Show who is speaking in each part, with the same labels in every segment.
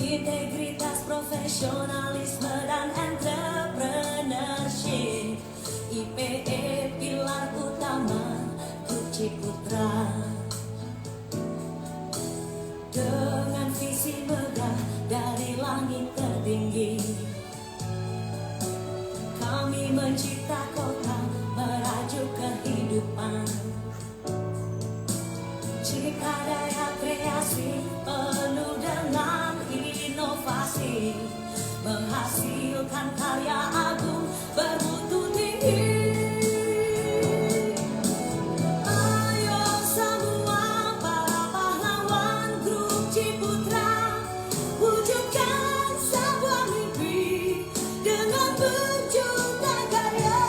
Speaker 1: Integritas, profesionalisme, dan entrepreneurship. IPE pilar utama Grup Ciputra. Dengan visi megah dari langit tertinggi, kami mencipta kota merajuk kehidupan. Cipta daya kreasi penuh dengan inovasi, menghasilkan karya agung bermutu tinggi. Ayo semua para pahlawan Grup Ciputra, wujudkan sebuah mimpi dengan berjuta karya,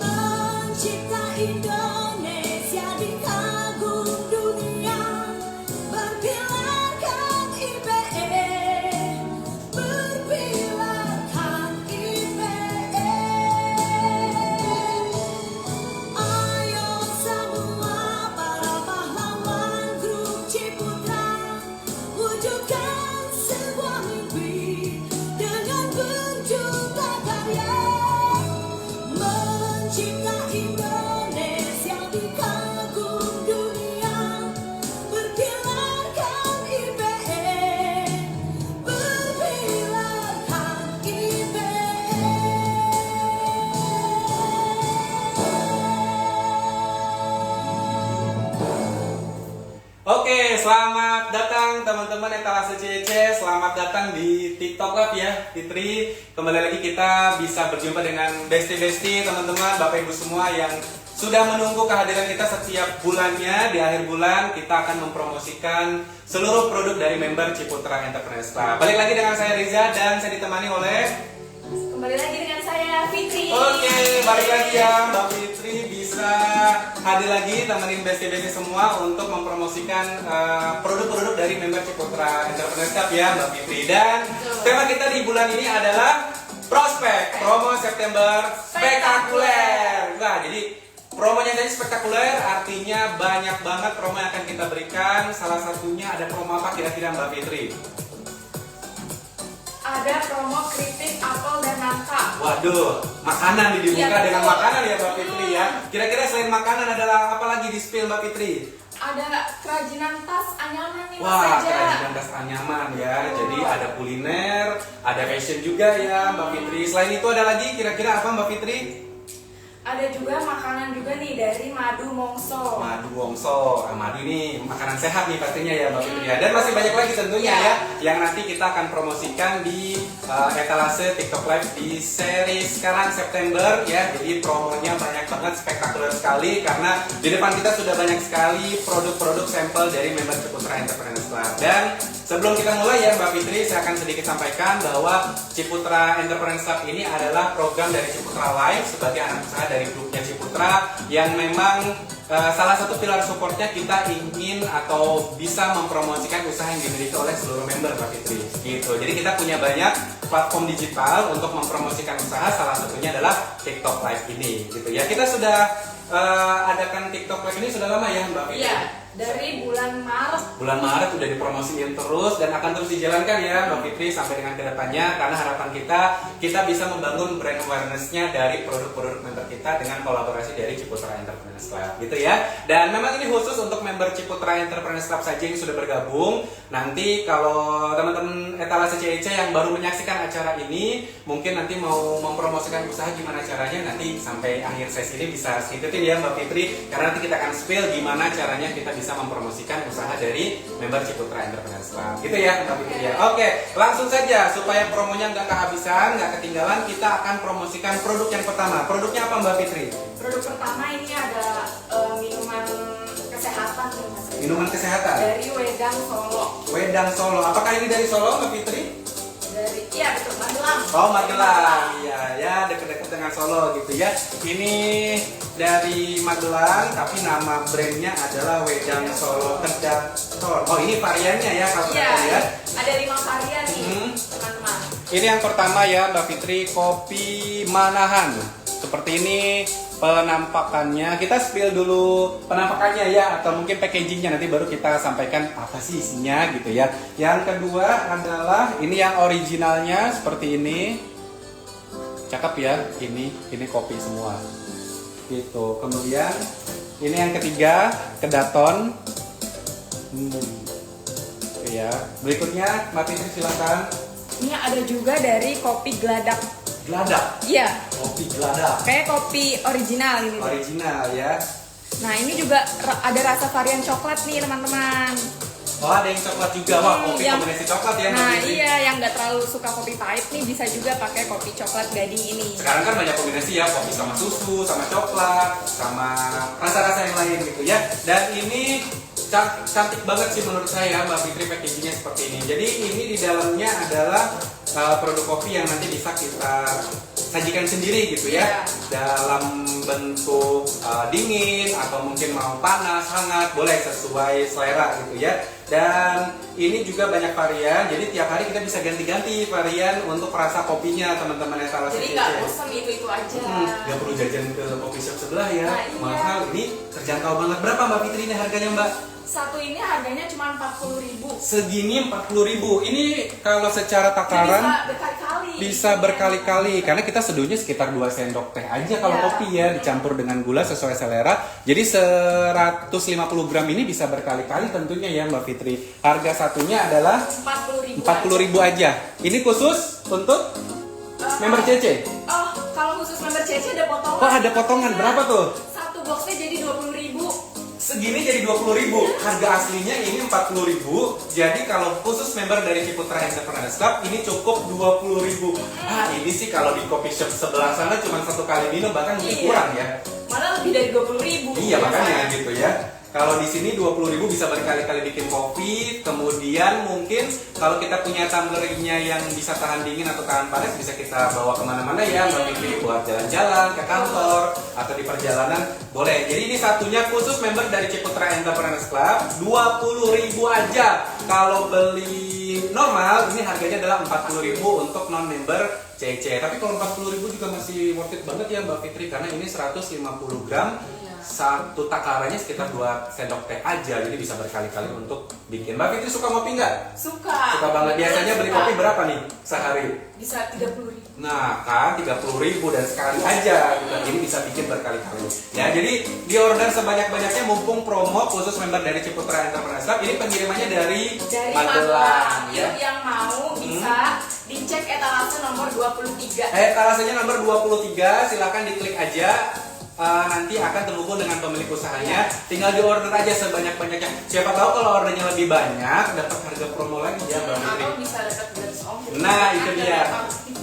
Speaker 1: mencipta Indonesia di kagum dunia, berpilarkan IPE, berpilarkan IPE. Ayo semua para pahlawan Grup Ciputra, wujudkan sebuah mimpi dengan berjuta karya, mencipta Indonesia di kagum dunia, berpilarkan IPE, berpilarkan IPE.
Speaker 2: Oke, selamat datang teman-teman etalase CEC. Selamat datang di TikTok Lab ya, Fitri. Kembali lagi kita bisa berjumpa dengan besti-besti teman-teman, Bapak Ibu semua yang sudah menunggu kehadiran kita setiap bulannya. Di akhir bulan kita akan mempromosikan seluruh produk dari member Ciputra Entrepreneurs Club. Balik lagi dengan saya Riza dan saya ditemani oleh
Speaker 3: Kembali lagi dengan saya Fitri.
Speaker 2: Oke, balik lagi ya Mbak Fitri, bisa hadir lagi temenin besti-besti semua untuk mempromosikan produk-produk dari member Ciputra Entrepreneurs Club ya Mbak Fitri. Dan tema kita di bulan ini adalah prospek promo September spektakuler. Nah, jadi promonya jadi spektakuler, artinya banyak banget promo yang akan kita berikan. Salah satunya ada promo apa kira-kira Mbak Fitri?
Speaker 3: Ada promo keripik apel dan nangka.
Speaker 2: Waduh, makanan nih dibuka
Speaker 3: Iya,
Speaker 2: dengan
Speaker 3: betul.
Speaker 2: makanan ya Mbak Fitri ya. Kira-kira selain makanan adalah apa lagi di spill Mbak Fitri?
Speaker 3: Ada kerajinan tas anyaman nih Mas
Speaker 2: Wah,
Speaker 3: Eja.
Speaker 2: kerajinan tas anyaman ya.
Speaker 3: Betul.
Speaker 2: Jadi ada kuliner, ada fashion juga ya Mbak Fitri. Selain itu ada lagi kira-kira apa Mbak Fitri?
Speaker 3: Ada juga makanan juga nih dari Madu Mongso.
Speaker 2: Madu Wongso. Madu ini makanan sehat nih pastinya ya Mbak Fitri ya. Dan masih banyak lagi tentunya ya yang nanti kita akan promosikan di etalase TikTok Live di seri sekarang September ya. Jadi promonya banyak banget, spektakuler sekali karena di depan kita sudah banyak sekali produk-produk sampel dari member Ciputra Entrepreneurs Club. Dan sebelum kita mulai ya Mbak Fitri, saya akan sedikit sampaikan bahwa Ciputra Entrepreneurs Club ini adalah program dari Ciputra Live sebagai anak usaha dari grupnya Ciputra yang memang salah satu pilar supportnya kita ingin atau bisa mempromosikan usaha yang dimiliki oleh seluruh member Mbak Fitri gitu. Jadi kita punya banyak platform digital untuk mempromosikan usaha, salah satunya adalah TikTok Live ini gitu ya. Kita sudah adakan TikTok Live ini sudah lama ya Mbak Fitri?
Speaker 3: Iya, dari bulan Maret.
Speaker 2: Bulan Maret udah dipromosiin terus dan akan terus dijalankan ya Mbak Fitri sampai dengan kedepannya, karena harapan kita bisa membangun brand awareness-nya dari produk-produk member kita dengan kolaborasi dari Ciputra Entrepreneurs Club gitu ya. Dan memang ini khusus untuk member Ciputra Entrepreneurs Club saja yang sudah bergabung. Nanti kalau teman-teman etalase CEC yang baru menyaksikan acara ini mungkin nanti mau mempromosikan usaha, gimana caranya, nanti sampai akhir sesi ini bisa ikutin ya Mbak Fitri, karena nanti kita akan spill gimana caranya kita bisa mempromosikan usaha dari member Ciputra Entrepreneurs Club gitu ya Mbak Fitri ya. Oke, langsung saja supaya promonya nggak kehabisan, nggak ketinggalan, kita akan promosikan produk yang pertama. Produknya apa Mbak Fitri?
Speaker 3: Produk pertama ini ada minuman kesehatan nih Mas Eja.
Speaker 2: Minuman kesehatan
Speaker 3: Dari Wedang Solo.
Speaker 2: Wedang Solo. Apakah ini dari Solo Mbak Fitri?
Speaker 3: Iya betul, Magelang.
Speaker 2: Oh, Magelang. Iya ya, dekat-dekat dengan Solo gitu ya. Ini dari Magelang tapi nama brandnya adalah Wedang Solo Kedator. Oh, ini variannya ya kalau
Speaker 3: Iya,
Speaker 2: kita lihat.
Speaker 3: ada 5 varian nih teman-teman.
Speaker 2: Ini yang pertama ya Mbak Fitri, kopi Manahan. Seperti ini penampakannya. Kita spill dulu penampakannya ya, atau mungkin packagingnya, nanti baru kita sampaikan apa sih isinya gitu ya. Yang kedua adalah ini yang originalnya seperti ini. Cakep ya, ini kopi semua gitu. Kemudian ini yang ketiga, kedaton. Ya, berikutnya Mbak Fitri silakan.
Speaker 3: Ini ada juga dari kopi geladak.
Speaker 2: Geladak.
Speaker 3: Iya,
Speaker 2: Kopi geladak.
Speaker 3: kayak kopi original ini.
Speaker 2: Original ya.
Speaker 3: Nah, ini juga ada rasa varian coklat nih, teman-teman.
Speaker 2: Oh, ada yang coklat juga. Wah, kopi kombinasi coklat ya. Mbak
Speaker 3: Nah,
Speaker 2: Fitri.
Speaker 3: iya, yang nggak terlalu suka kopi pahit nih bisa juga pakai kopi coklat gading ini.
Speaker 2: Sekarang kan banyak kombinasi ya, kopi sama susu, sama coklat, sama rasa-rasa yang lain gitu ya. Dan ini cantik banget sih menurut saya Mbak Fitri, packagingnya seperti ini. Jadi ini di dalamnya adalah produk kopi yang nanti bisa kita sajikan sendiri gitu ya.
Speaker 3: Iya.
Speaker 2: Dalam bentuk dingin atau mungkin mau panas, hangat, boleh sesuai selera gitu ya. Dan ini juga banyak varian, jadi tiap hari kita bisa ganti-ganti varian untuk rasa kopinya teman-teman yang salah
Speaker 3: Jadi nggak bosan itu aja.
Speaker 2: Gak perlu jajan ke coffee shop sebelah ya.
Speaker 3: Nah, iya.
Speaker 2: Mahal, ini terjangkau banget. Berapa Mbak Fitri ini harganya Mbak?
Speaker 3: Satu ini harganya cuma 40.000.
Speaker 2: Segini 40.000. Ini kalau secara
Speaker 3: Bisa
Speaker 2: takaran
Speaker 3: berkali-kali.
Speaker 2: bisa berkali-kali karena kita seduhnya sekitar 2 sendok teh aja kalau
Speaker 3: Iya.
Speaker 2: kopi ya, dicampur dengan gula sesuai selera. Jadi 150 gram ini bisa berkali-kali tentunya ya Mbak Fitri. Harga satunya adalah
Speaker 3: 40.000.
Speaker 2: 40.000 aja. Ini khusus untuk member CC.
Speaker 3: Oh, kalau khusus member CC ada potongan.
Speaker 2: Oh, ada potongan. Berapa tuh?
Speaker 3: Satu boxnya jadi 20.000.
Speaker 2: Segini jadi 20.000. Harga aslinya ini 40.000. Jadi kalau khusus member dari Ciputra Entrepreneurs Club ini cukup 20.000. Ah, ini sih kalau di coffee shop sebelah sana cuma satu kali minum bahkan mungkin
Speaker 3: Iya.
Speaker 2: kurang ya.
Speaker 3: Malah lebih dari 20.000.
Speaker 2: Iya, makanya gitu ya. Kalau di sini 20.000 bisa berkali-kali bikin kopi. Kemudian mungkin kalau kita punya tumblernya yang bisa tahan dingin atau tahan panas, bisa kita bawa kemana-mana ya, Mbak Fitri, buat jalan-jalan ke kantor atau di perjalanan boleh. Jadi ini satunya khusus member dari Ciputra Entrepreneurs Club, 20.000 aja. Kalau beli normal ini harganya adalah 40.000 untuk non member CC. Tapi kalau 40.000 juga masih worth it banget ya Mbak Fitri, karena ini 150 gram. Satu takarannya sekitar 2 sendok teh aja, jadi bisa berkali-kali untuk bikin. Mbak Fitri suka ngopi nggak?
Speaker 3: Suka.
Speaker 2: Suka banget. Biasanya beli kopi berapa nih sehari?
Speaker 3: Bisa 30.000.
Speaker 2: Nah kan 30.000 dan sekali aja gitu. Ini bisa bikin berkali-kali ya. Jadi di order sebanyak-banyaknya mumpung promo khusus member dari Ciputra Entrepreneurs Club. Ini pengirimannya dari Magelang ya.
Speaker 3: Yuk, yang mau bisa dicek etalase nomor 23.
Speaker 2: Etalasenya nomor 23, silakan diklik aja. Nanti akan terhubung dengan pemilik usahanya. Tinggal di order aja sebanyak-banyaknya. Siapa tahu kalau ordernya lebih banyak dapat harga promo lagi ya Mbak Fitri.
Speaker 3: Atau bisa dapat gratis ongkir.
Speaker 2: Nah, itu
Speaker 3: Ada
Speaker 2: dia.
Speaker 3: apa?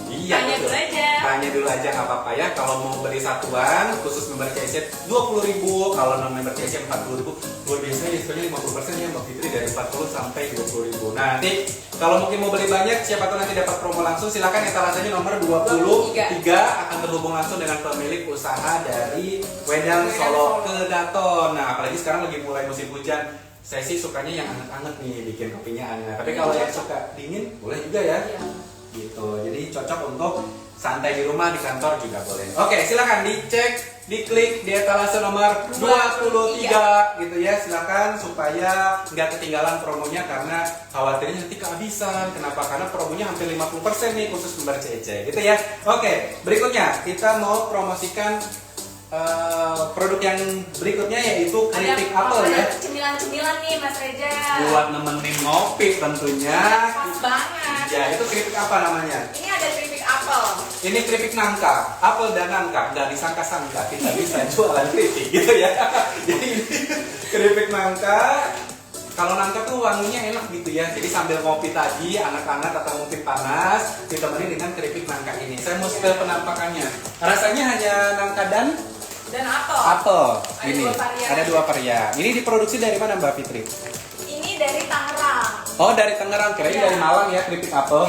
Speaker 2: Iya,
Speaker 3: Tanya
Speaker 2: betul.
Speaker 3: dulu aja.
Speaker 2: Tanya dulu aja nggak apa-apa ya. Kalau mau beli satuan khusus member CC 20.000, kalau non member CC 40.000. Luar biasa diskonnya 50% ya Mbak Fitri, dari 40 sampai 20.000. Nah, nanti kalau mungkin mau beli banyak, siapa tahu nanti dapat promo langsung. Silakan etalasenya nomor 23 akan terhubung langsung dengan pemilik usaha dari Wedang Solo Kedaton. Nah, apalagi sekarang lagi mulai musim hujan. Saya sih sukanya yang anget-anget nih, bikin kopinya hangat. Tapi kalau yang suka dingin boleh juga ya.
Speaker 3: Iya.
Speaker 2: Gitu. Jadi cocok untuk santai di rumah, di kantor juga boleh. Oke, silakan dicek, diklik di etalase nomor 23 gitu ya. Silakan supaya nggak ketinggalan promonya, karena khawatirnya nanti kehabisan. Kenapa? Karena promonya hampir 50% nih khusus member CC gitu ya. Oke, berikutnya kita mau promosikan produk yang berikutnya, yaitu keripik apel ya.
Speaker 3: Ada cemilan-cemilan nih Mas Reza.
Speaker 2: Buat nemenin ngopi tentunya.
Speaker 3: Pas banget.
Speaker 2: Ya, itu keripik apa namanya?
Speaker 3: Ini ada keripik apel.
Speaker 2: Ini keripik nangka, apel dan nangka, nggak disangka-sangka kita bisa jualan keripik gitu ya. Jadi ini keripik nangka. Kalau nangka tuh wanginya enak gitu ya. Jadi sambil ngopi tadi, anget-anget atau mungkin panas, ditemani dengan keripik nangka ini. Saya mau spill penampakannya. Rasanya hanya nangka dan
Speaker 3: apel.
Speaker 2: apel.
Speaker 3: Ada
Speaker 2: Ini
Speaker 3: dua varian.
Speaker 2: ada 2 varian. Ini diproduksi dari mana Mbak Fitri?
Speaker 3: Ini dari Tangerang.
Speaker 2: Oh, dari Tangerang. Kirain
Speaker 3: Iya.
Speaker 2: dari Malang ya keripik apel.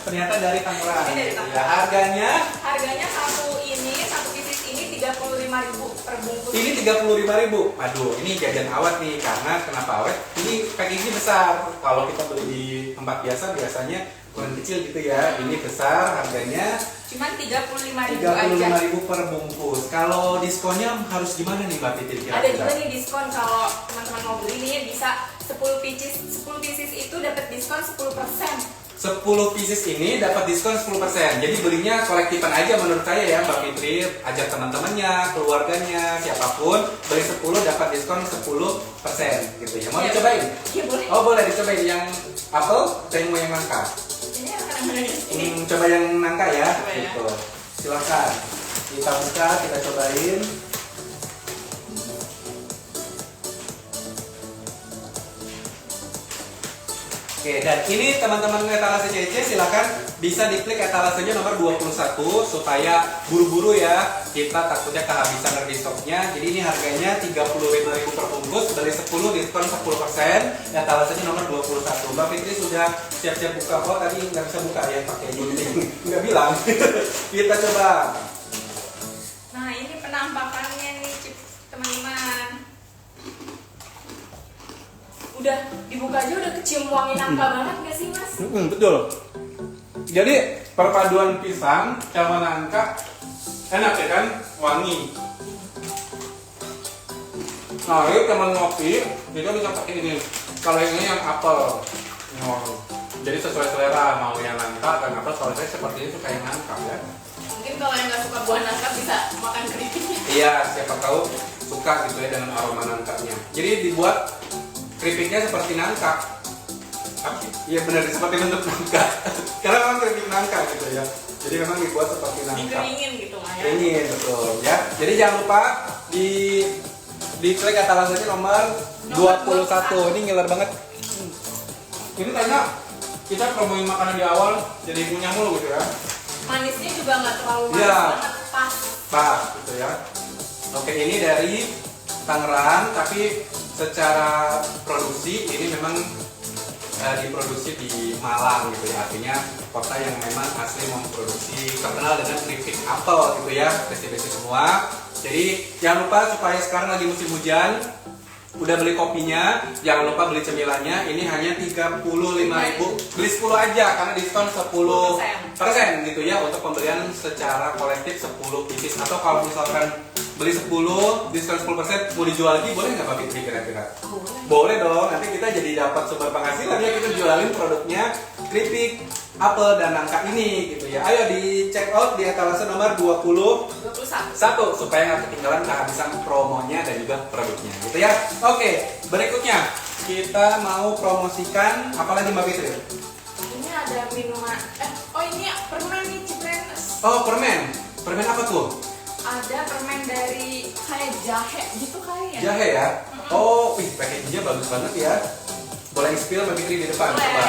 Speaker 2: Ternyata dari Tangerang.
Speaker 3: Ini dari
Speaker 2: Ya,
Speaker 3: Tangerang.
Speaker 2: harganya
Speaker 3: Harganya satu pieces ini 35.000 per bungkus.
Speaker 2: ini 35.000. Aduh, ini jajan awet nih. Karena kenapa awet? Ini packagingnya besar. Kalau kita beli di tempat biasa biasanya ukuran kecil gitu ya. Ini besar, harganya
Speaker 3: Cuman 35.000 aja.
Speaker 2: 35.000 per bungkus. Kalau diskonnya harus gimana nih Mbak Fitri kira-kira?
Speaker 3: Ada juga nih diskon kalau teman-teman mau beli nih bisa 10 pieces itu dapat diskon 10%.
Speaker 2: 10 pieces ini dapat diskon 10%. Jadi belinya kolektifan aja menurut saya ya Mbak Fitri. Ajak teman-temannya, keluarganya, siapapun beli 10 dapat diskon 10% gitu ya. Mau
Speaker 3: Iya.
Speaker 2: dicobain?
Speaker 3: Iya boleh.
Speaker 2: Oh boleh dicobain yang apel atau yang mau yang nangka?
Speaker 3: Ini akan mana nih? Ini.
Speaker 2: Coba yang nangka ya.
Speaker 3: Coba ya.
Speaker 2: Gitu. Silakan. Kita buka, kita cobain. Oke, dan ini teman-teman etalase CC silakan bisa diklik etalasenya nomor 21 supaya buru-buru ya. Kita takutnya kehabisan dari stoknya. Jadi ini harganya 35.000 per bungkus, beli 10 diskon 10%. Etalasenya nomor 21. Mbak Fitri sudah siap-siap buka kok. Tadi nggak bisa buka ya pakai gunting. Nggak bilang. Kita coba.
Speaker 3: Nah, ini penampakannya nih, teman-teman. Udah dibuka aja udah kecium wangi nangka banget gak sih, Mas?
Speaker 2: Betul. Jadi perpaduan pisang sama nangka enak ya kan, wangi. Nah, ini teman ngopi, kita bisa pakai ini. Kalau ini yang apel. Jadi sesuai selera, mau yang nangka atau apa. Kalau saya seperti ini suka yang nangka ya.
Speaker 3: Mungkin kalau yang nggak suka buah nangka bisa makan keripiknya.
Speaker 2: Iya, siapa tahu suka gitu ya dengan aroma nangkanya. Jadi dibuat keripiknya seperti nangka. Iya benar, seperti bentuk nangka. Karena memang keripik nangka gitu ya. Jadi memang dibuat seperti nangka.
Speaker 3: Dikeringin gitu lah ya.
Speaker 2: Keringin betul ya. Jadi jangan lupa di klik etalasenya nomor 21. Ini ngiler banget. Ini kayaknya kita promoin makanan di awal jadi punya mulu gitu ya.
Speaker 3: Manisnya juga nggak terlalu manis
Speaker 2: Iya.
Speaker 3: banget, pas.
Speaker 2: Pas gitu ya. Oke, ini dari Tangerang tapi secara produksi ini memang diproduksi di Malang gitu ya, artinya kota yang memang asli memproduksi, terkenal dengan keripik apel gitu ya, besi-besi semua. Jadi jangan lupa supaya sekarang lagi musim hujan, udah beli kopinya, jangan lupa beli cemilannya. Ini hanya 35.000, beli 10 aja karena diskon 10% gitu ya untuk pembelian secara kolektif 10 pieces. Atau kalau misalkan beli 10 diskon 10% mau dijual lagi boleh nggak Pak Fitri kira-kira? Boleh dong, nanti kita jadi dapat sumber penghasilan ya, kita jualin produknya keripik apel dan nangka ini gitu ya. Ayo di check out di etalase nomor 21 supaya nggak ketinggalan kehabisan promonya dan juga produknya gitu ya. Oke, berikutnya kita mau promosikan apa lagi Mbak Fitri?
Speaker 3: Ini ada minuman. Oh ini permen nih, Ciprenes.
Speaker 2: Oh permen, permen apa tuh?
Speaker 3: Ada permen dari kayak jahe gitu kayaknya.
Speaker 2: Jahe ya? Oh, wih packagingnya bagus banget ya. Boleh spill Mbak Fitri di depan,
Speaker 3: Boleh.
Speaker 2: coba.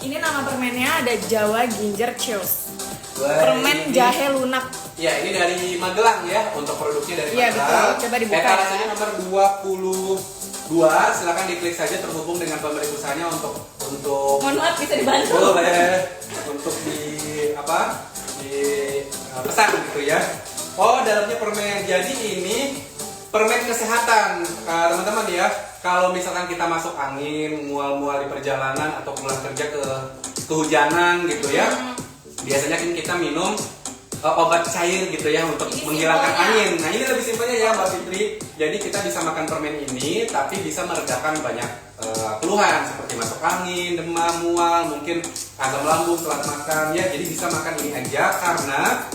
Speaker 3: Ini nama permennya ada Jawa Ginger Cheers.
Speaker 2: Wah,
Speaker 3: Permen
Speaker 2: ini-
Speaker 3: jahe lunak.
Speaker 2: Ya, ini dari Magelang ya, untuk produknya dari
Speaker 3: Iya,
Speaker 2: Magelang.
Speaker 3: betul. Coba dibuka
Speaker 2: Etalasenya
Speaker 3: ya.
Speaker 2: nomor 22. Silakan diklik saja terhubung dengan pemberi usahanya untuk
Speaker 3: Mohon maaf bisa dibantu.
Speaker 2: boleh untuk di pesan gitu ya. Oh, dalamnya permen. Jadi ini permen kesehatan teman-teman ya. Kalau misalkan kita masuk angin, mual-mual di perjalanan atau pulang kerja kehujanan gitu ya. Biasanya kan kita minum obat cair gitu ya untuk
Speaker 3: Ini
Speaker 2: menghilangkan
Speaker 3: simpelnya.
Speaker 2: angin. Nah ini lebih simpelnya ya Mbak Fitri. Jadi kita bisa makan permen ini, tapi bisa meredakan banyak keluhan seperti masuk angin, demam, mual, mungkin asam lambung setelah makan ya. Jadi bisa makan ini aja karena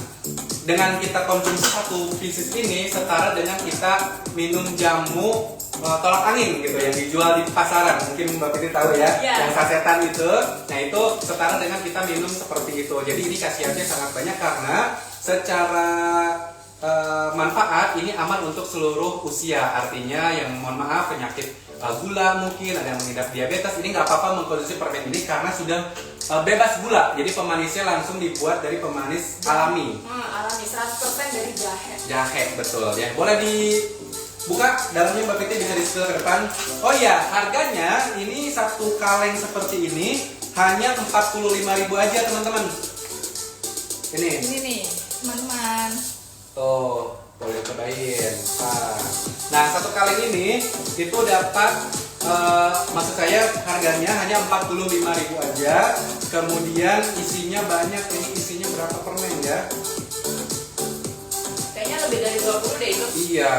Speaker 2: dengan kita konsumsi satu pieces ini setara dengan kita minum jamu tolak angin gitu yang dijual di pasaran. Mungkin Mbak Fitri tahu ya,
Speaker 3: Iya.
Speaker 2: yang sasetan itu. Nah itu setara dengan kita minum seperti itu. Jadi ini khasiatnya sangat banyak karena secara manfaat ini aman untuk seluruh usia. Artinya yang mohon maaf penyakit gula mungkin, ada yang mengidap diabetes, ini nggak apa-apa mengkonsumsi permen ini karena sudah bebas gula. Jadi pemanisnya langsung dibuat dari pemanis alami.
Speaker 3: Alami 100% dari jahe.
Speaker 2: Jahe betul ya. Boleh dibuka dalamnya Mbak Fitri, bisa di-spill ke depan. Oh iya, harganya ini satu kaleng seperti ini hanya 45.000 aja teman-teman. Ini.
Speaker 3: Ini nih, teman-teman.
Speaker 2: Tuh, boleh cobain. Nah, satu kaleng ini itu dapat maksud saya harganya hanya 45.000 aja. Kemudian isinya banyak, ini isinya berapa permen ya?
Speaker 3: Kayaknya lebih dari 20 deh itu.
Speaker 2: Iya.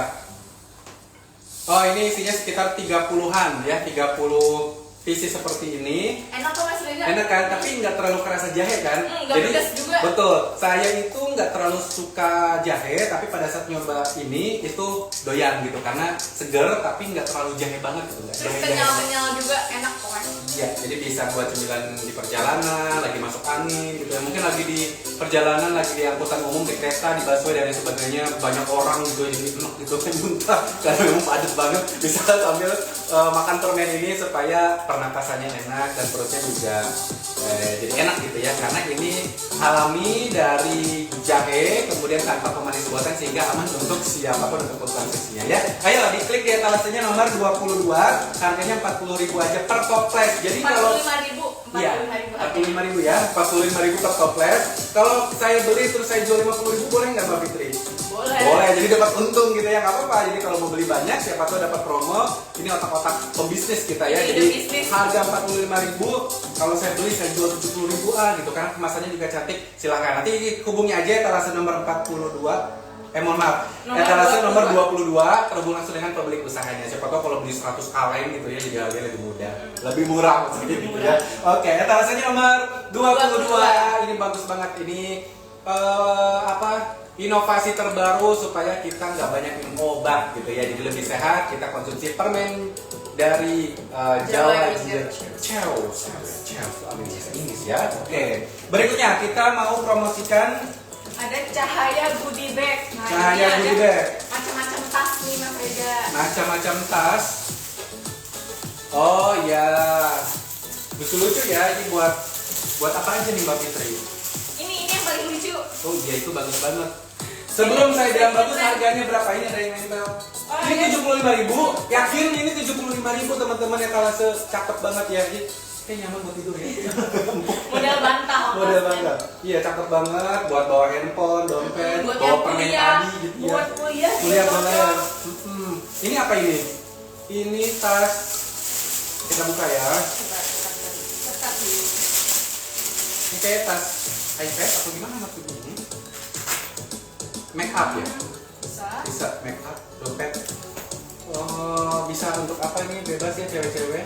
Speaker 2: Oh, ini isinya sekitar 30-an ya, 30 visi seperti ini.
Speaker 3: Enak kok Mas Reza?
Speaker 2: Enak kan, tapi nggak terlalu kerasa jahe kan?
Speaker 3: Nggak pedas juga.
Speaker 2: Betul, saya itu nggak terlalu suka jahe, tapi pada saat nyoba ini itu doyan gitu karena seger tapi nggak terlalu jahe banget gitu. Nggak
Speaker 3: Terus
Speaker 2: jahe-jahe.
Speaker 3: kenyal-kenyal juga enak pokoknya.
Speaker 2: Ya, jadi bisa buat cemilan di perjalanan, lagi masuk angin gitu ya. Mungkin lagi di perjalanan, lagi di angkutan umum, di kereta, di busway dan lain sebagainya, banyak orang gitu jadi enak gitu kan muntah karena memang padat banget. Bisa sambil makan permen ini supaya pernapasannya enak dan perutnya juga jadi enak gitu ya, karena ini alami dari jahe kemudian tanpa pemanis buatan sehingga aman untuk siapapun untuk konsumsinya ya. Ayo diklik di etalasenya nomor 22, harganya 40.000 aja per toples. Jadi kalau
Speaker 3: 45.000,
Speaker 2: iya,
Speaker 3: 45.000
Speaker 2: 45.000 ya, 45.000 per toples. Kalau saya beli terus saya jual 50.000 boleh nggak Mbak Fitri?
Speaker 3: Boleh.
Speaker 2: Boleh, jadi dapat untung gitu ya, nggak apa-apa. Jadi kalau mau beli banyak, siapa tahu dapat promo. Ini otak-otak pembisnis kita ya.
Speaker 3: Ide
Speaker 2: Jadi
Speaker 3: bisnis.
Speaker 2: harga 45.000, kalau saya beli saya jual 70.000 gitu kan. Kemasannya juga cantik. Silahkan nanti hubungi aja etalase nomor 42. Mohon maaf, etalase nomor 22 terhubung langsung dengan pemilik usahanya. Siapa tahu kalau beli 100 kaleng gitu ya, jadi harganya lebih mudah, lebih murah maksudnya gitu ya. Oke, etalasenya nomor 22. Ini bagus banget ini. Inovasi terbaru supaya kita nggak banyak minum obat gitu ya, jadi lebih sehat. Kita konsumsi permen dari Jawa Ginger Chews Inggris ya. Oke, berikutnya kita mau promosikan
Speaker 3: Ada cahaya goodie bag. Nah,
Speaker 2: Cahaya
Speaker 3: ini
Speaker 2: goodie
Speaker 3: ada
Speaker 2: bag.
Speaker 3: macam-macam tas nih Mas Reza.
Speaker 2: macam-macam tas. Oh ya, lucu-lucu ya. Ini buat apa aja nih Mbak Fitri?
Speaker 3: Ini yang paling lucu.
Speaker 2: Oh iya, itu bagus banget. Sebelum saya bilang bagus, harganya berapa? Ini ada yang nempel. Ini 75.000. Yakin ini 75.000 teman-teman, etalase cakep banget ya. Ini kayak nyaman buat tidur ya.
Speaker 3: Model bantal.
Speaker 2: Model banget. Iya, cakep banget buat bawa handphone, dompet,
Speaker 3: Buat
Speaker 2: bawa
Speaker 3: yang
Speaker 2: permen
Speaker 3: kuliah.
Speaker 2: tadi gitu ya.
Speaker 3: Buat kuliah.
Speaker 2: Kuliah
Speaker 3: juga
Speaker 2: boleh.
Speaker 3: cocok.
Speaker 2: Ini apa ini? Ini tas. Kita buka ya.
Speaker 3: Coba, cepat nih.
Speaker 2: Ini kayak tas iPad atau gimana maksudnya? Make up ya?
Speaker 3: Bisa.
Speaker 2: Bisa make up, dompet. Oh, bisa untuk apa nih? Bebas ya cewek-cewek.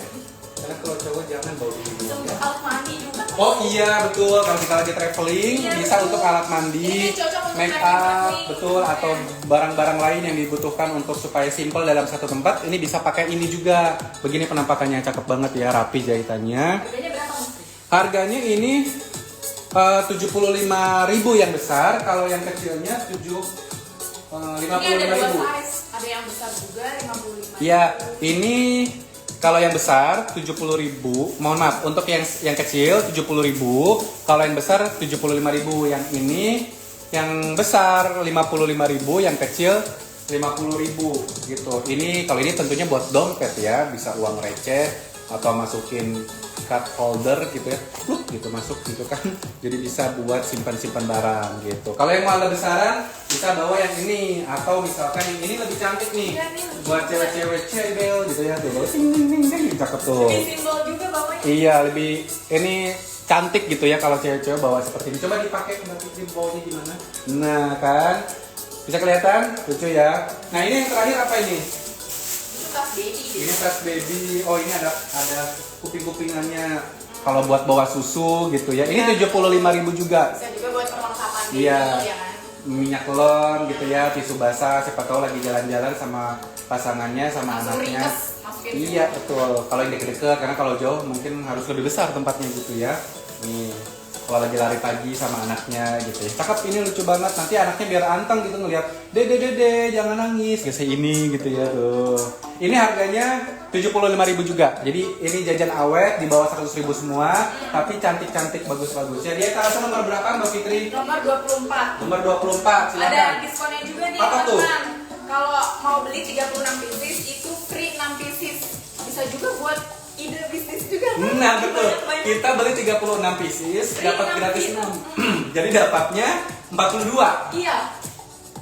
Speaker 2: Karena kalau cowok jangan bawa
Speaker 3: Bisa
Speaker 2: begini
Speaker 3: untuk
Speaker 2: ya.
Speaker 3: alat mandi juga.
Speaker 2: Oh iya betul, kalau kita lagi traveling
Speaker 3: Iya,
Speaker 2: bisa
Speaker 3: betul.
Speaker 2: untuk alat mandi,
Speaker 3: Ini cocok untuk
Speaker 2: make
Speaker 3: traveling.
Speaker 2: up, betul, atau barang-barang lain yang dibutuhkan untuk supaya simple dalam satu tempat. Ini bisa pakai ini juga. Begini penampakannya cakep banget ya, rapi jahitannya.
Speaker 3: Harganya berapa Mas?
Speaker 2: Harganya ini 75.000 yang besar, kalau yang kecilnya
Speaker 3: Ini ada dua
Speaker 2: 55.000.
Speaker 3: size. Ada yang besar juga 55.
Speaker 2: Ya, ini kalau yang besar 70.000. Mohon maaf, untuk yang kecil 70.000. Kalau yang besar 75.000. Yang ini yang besar 55.000, yang kecil 50.000 gitu. Ini kalau ini tentunya buat dompet ya, bisa uang receh atau masukin card holder gitu ya, gitu masuk gitu kan. Jadi bisa buat simpan-simpan barang gitu. Kalau yang mau agak besaran bisa bawa yang ini, atau misalkan yang ini lebih cantik nih
Speaker 3: Iya, nih, lebih
Speaker 2: buat
Speaker 3: cantik.
Speaker 2: cewek-cewek cebel gitu ya, tuh ting ting ting ting, cakep tuh.
Speaker 3: Lebih simbol juga bawahnya.
Speaker 2: Iya, lebih ini cantik gitu ya kalau cewek-cewek bawa seperti ini. Coba dipakai Mbak Fitri, bawahnya gimana? Nah kan, bisa kelihatan lucu ya. Nah ini yang terakhir apa ini?
Speaker 3: Itu tas baby.
Speaker 2: Ini tas baby. Oh ini ada kuping-kupingannya. Kalau buat bawa susu gitu ya. Ini 75.000 juga.
Speaker 3: Bisa juga buat perlengkapan baby
Speaker 2: Iya.
Speaker 3: ya kan.
Speaker 2: Minyak telon gitu ya, tisu basah. Siapa tahu lagi jalan-jalan sama pasangannya, sama
Speaker 3: Langsung
Speaker 2: anaknya.
Speaker 3: ringkes, masukin
Speaker 2: Iya betul. Kalau yang deket-deket, karena kalau jauh mungkin harus lebih besar tempatnya gitu ya. Nih, kalau lagi lari pagi sama anaknya gitu ya. Cakep, ini lucu banget. Nanti anaknya biar anteng gitu ngeliat, dede jangan nangis. Kayak ini gitu ya tuh. Ini harganya 75.000 juga. Jadi ini jajan awet di bawah 100.000 semua, tapi cantik-cantik, bagus-bagus. Jadi etalase nomor berapa Mbak Fitri?
Speaker 3: Nomor 24.
Speaker 2: Nomor 24, silakan.
Speaker 3: Ada diskonnya juga nih
Speaker 2: Apa tuh?
Speaker 3: teman-teman. Kalau mau beli 36 pieces itu free 6 pieces. Bisa juga buat ide bisnis juga kan?
Speaker 2: Nah betul,
Speaker 3: Banyak-banyak.
Speaker 2: kita beli 36 pieces, dapat
Speaker 3: Free
Speaker 2: gratis
Speaker 3: 6
Speaker 2: 6. Jadi dapatnya 42.
Speaker 3: Iya.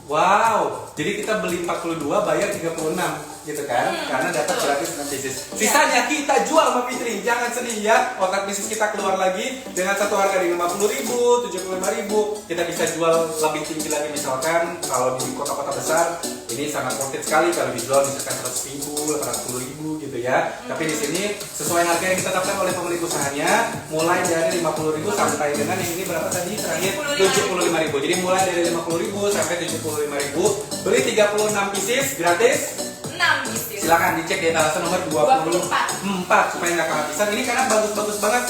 Speaker 2: Wow, jadi kita beli 42, bayar 36. gitu kan, karena dapat
Speaker 3: betul.
Speaker 2: gratis 6 pieces. Sisanya kita jual Mbak Fitri, jangan sedih ya. Otak bisnis kita keluar lagi dengan satu harga di 50.000, 75.000. Kita bisa jual lebih tinggi lagi, misalkan kalau di kota-kota besar ini sangat worth it sekali kalau dijual misalkan 100.000, 810.000 gitu ya. Tapi di sini sesuai harga yang ditetapkan oleh pemilik usahanya, mulai dari 50.000 sampai dengan yang ini berapa tadi terakhir 75.000. Jadi mulai dari 50.000 sampai 75.000, beli 36 pieces gratis.
Speaker 3: 6 pieces.
Speaker 2: Silakan dicek di etalase nomor 24 supaya nggak kehabisan. Ini karena bagus-bagus banget.